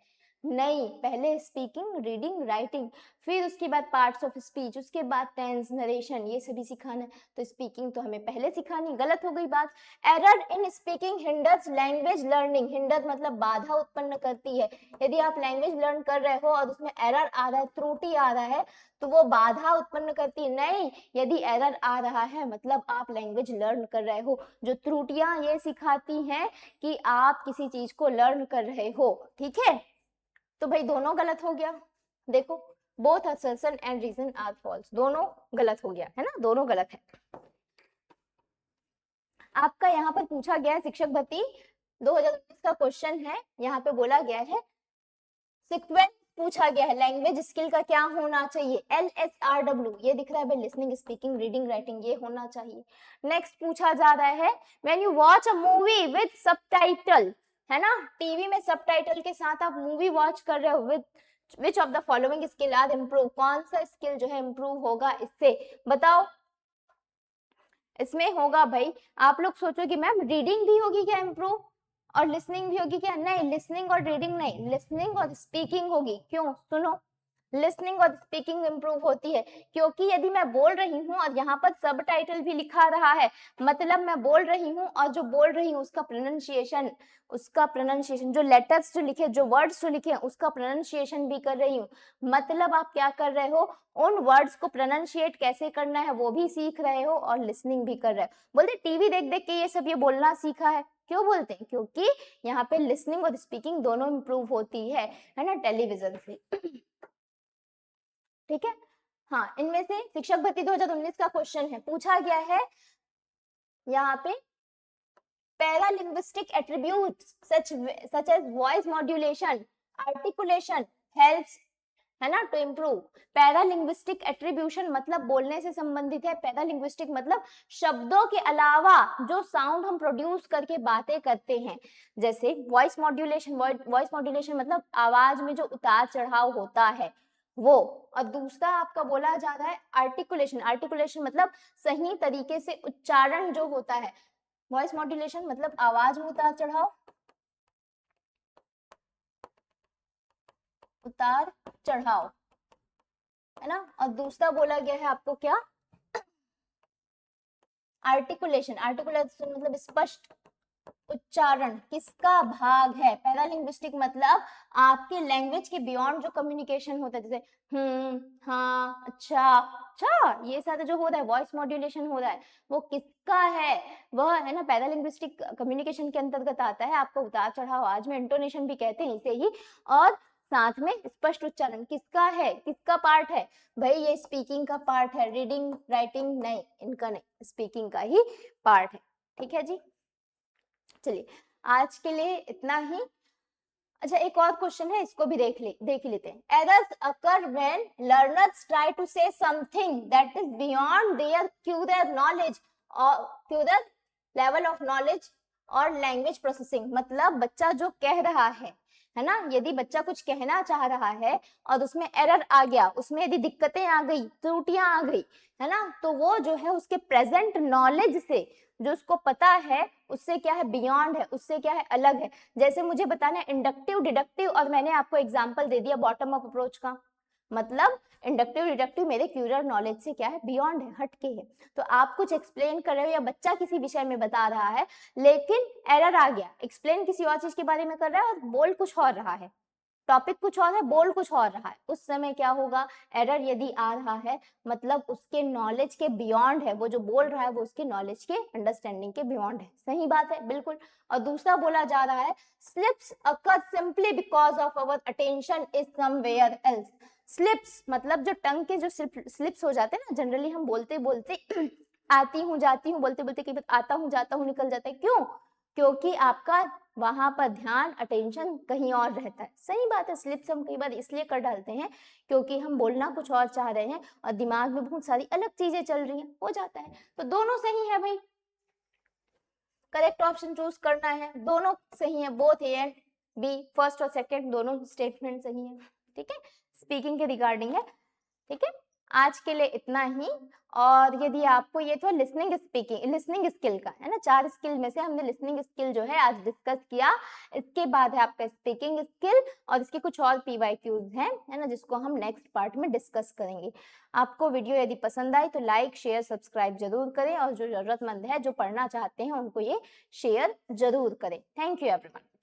नहीं, पहले स्पीकिंग, रीडिंग, राइटिंग, फिर उसके बाद पार्ट्स ऑफ स्पीच, उसके बाद टेंस, नरेशन, ये सभी सिखाना है। तो स्पीकिंग तो हमें पहले सिखानी, गलत हो गई बात। Error in speaking hinders language learning, hinder मतलब बाधा उत्पन्न करती है। यदि आप लैंग्वेज लर्न कर रहे हो और उसमें एरर आ रहा है, त्रुटि आ रहा है, तो वो बाधा उत्पन्न करती है। नहीं, यदि एरर आ रहा है मतलब आप लैंग्वेज लर्न कर रहे हो। जो त्रुटियां ये सिखाती हैं कि आप किसी चीज को लर्न कर रहे हो। ठीक है, तो भाई दोनों गलत हो गया। देखो, both assertion and reason are false, दोनों गलत हो गया है ना, दोनों गलत है। आपका यहाँ पर पूछा गया है शिक्षक भर्ती 2019 का क्वेश्चन है, यहाँ पे बोला गया है सीक्वेंस पूछा गया है, लैंग्वेज स्किल का क्या होना चाहिए, LSRW, ये दिख रहा है भाई, लिसनिंग, स्पीकिंग, रीडिंग, राइटिंग, ये होना चाहिए। नेक्स्ट पूछा जा रहा है when you watch a movie with subtitle, है ना, टीवी में सबटाइटल के साथ आप मूवी वॉच कर रहे हो, with which of the following skill are improve, कौन सा स्किल जो है इम्प्रूव होगा इससे, बताओ। इसमें होगा भाई, आप लोग सोचो कि मैम रीडिंग भी होगी क्या इम्प्रूव और लिसनिंग भी होगी क्या, नहीं, लिसनिंग और रीडिंग नहीं, लिसनिंग और स्पीकिंग होगी। क्यों, सुनो, लिसनिंग और स्पीकिंग इंप्रूव होती है क्योंकि यदि मैं बोल रही हूँ और यहाँ पर सब टाइटल भी लिखा रहा है, मतलब मैं बोल रही हूँ और जो बोल रही हूँ उसका प्रोनाउंसिएशन, जो लेटर्स जो लिखे, जो वर्ड्स जो लिखे हैं उसका प्रोनाउंसिएशन भी कर रही हूँ। मतलब आप क्या कर रहे हो, उन वर्ड्स को प्रोनाउंशिएट कैसे करना है वो भी सीख रहे हो और लिसनिंग भी कर रहे हो। बोलते टीवी देख देख के ये सब ये बोलना सीखा है, क्यों बोलते हैं, क्योंकि यहाँ पे लिसनिंग और स्पीकिंग दोनों इंप्रूव होती है ना, टेलीविजन से। ठीक है। हाँ, इनमें से शिक्षक भर्ती 2019 का क्वेश्चन है, पूछा गया है यहाँ पे paralinguistic attributes such as voice modulation, articulation helps, है ना, टू इम्प्रूव। पैरालिंग्विस्टिक एट्रीब्यूशन मतलब बोलने से संबंधित है, पैरालिंग्विस्टिक मतलब शब्दों के अलावा जो साउंड हम प्रोड्यूस करके बातें करते हैं, जैसे वॉइस मॉड्यूलेशन मतलब आवाज में जो उतार चढ़ाव होता है वो। और दूसरा आपका बोला जा रहा है आर्टिकुलेशन मतलब सही तरीके से उच्चारण जो होता है। वॉइस मॉड्यूलेशन मतलब आवाज में उतार चढ़ाव, है ना। और दूसरा बोला गया है आपको क्या, आर्टिकुलेशन मतलब स्पष्ट उच्चारण किसका भाग है। पैरालिंग्विस्टिक मतलब आपके लैंग्वेज के बियॉन्ड जो कम्युनिकेशन होता है, जैसे हाँ, अच्छा अच्छा, ये सारा जो हो रहा है, वॉइस मॉड्यूलेशन हो रहा है, वो किसका है, वह है ना पैरालिंग्विस्टिक कम्युनिकेशन के अंतर्गत आता है। आपको उतार चढ़ाव आज में इंटोनेशन भी कहते हैं इसे ही, और साथ में स्पष्ट उच्चारण किसका है, किसका पार्ट है भाई, ये स्पीकिंग का पार्ट है, रीडिंग राइटिंग नहीं, इनका नहीं, स्पीकिंग का ही पार्ट है। ठीक है जी, चलिए आज के लिए इतना ही। अच्छा, एक और क्वेश्चन है, इसको भी देख लेते हैं। Errors occur when learners try to say something that is beyond their current knowledge और क्यूरियर लेवल ऑफ नॉलेज और लैंग्वेज प्रोसेसिंग, मतलब बच्चा जो कह रहा है ना, यदि बच्चा कुछ कहना चाह रहा है और उसमें एरर आ गया, उसमें यदि दिक्कतें आ गई, त्रुटियां आ गई, है ना, तो वो जो है उसके प्रेजेंट नॉलेज से, जो उसको पता है उससे क्या है, बियॉन्ड है, उससे क्या है, अलग है। जैसे मुझे बताना है इंडक्टिव डिडक्टिव, और मैंने आपको एग्जांपल दे दिया बॉटम अप अप्रोच का, मतलब इंडक्टिव डिडक्टिव मेरे क्यूरियर नॉलेज से क्या है, बियॉन्ड है, हटके है। तो आप कुछ एक्सप्लेन कर रहे हो या बच्चा किसी विषय में बता रहा है, लेकिन एरर आ गया, एक्सप्लेन किसी और चीज के बारे में कर रहा है और बोल कुछ और रहा है, टॉपिक कुछ और है, बोल कुछ और रहा है, उस समय क्या होगा, एरर यदि आ रहा है मतलब उसके नॉलेज के बियॉन्ड है, वो जो बोल रहा है वो उसके नॉलेज के अंडरस्टैंडिंग के बियॉन्ड है। सही बात है, बिल्कुल। और दूसरा बोला जा रहा है slips occur simply because of our attention is somewhere else. Slips मतलब जो टंग के जो स्लिप्स हो जाते हैं ना, जनरली हम बोलते बोलते आती हूँ जाती हूँ बोलते बोलते कई बार आता हूँ जाता हूँ निकल जाता है, क्यों? क्योंकि आपका वहां पर ध्यान अटेंशन कहीं और रहता है। सही बात है, स्लिप्स हम कई बार इसलिए कर डालते हैं क्योंकि हम बोलना कुछ और चाह रहे हैं और दिमाग में बहुत सारी अलग चीजें चल रही हैं, हो जाता है। तो दोनों सही है भाई, करेक्ट ऑप्शन चूज करना है, दोनों सही है, both A and B, first और सेकंड दोनों स्टेटमेंट सही है। ठीक है, स्पीकिंग के रिगार्डिंग है। ठीक है, आज के लिए इतना ही। और यदि आपको ये तो लिसनिंग स्पीकिंग लिसनिंग स्किल का है ना, 4 स्किल में से हमने लिसनिंग स्किल जो है आज डिस्कस किया। इसके बाद है आपका स्पीकिंग स्किल और इसके कुछ और पीवाईक्यूज हैं, है ना, जिसको हम नेक्स्ट पार्ट में डिस्कस करेंगे। आपको वीडियो यदि पसंद आई तो लाइक शेयर सब्सक्राइब जरूर करें और जो जरूरतमंद है जो पढ़ना चाहते हैं उनको ये शेयर जरूर करें। Thank you everyone.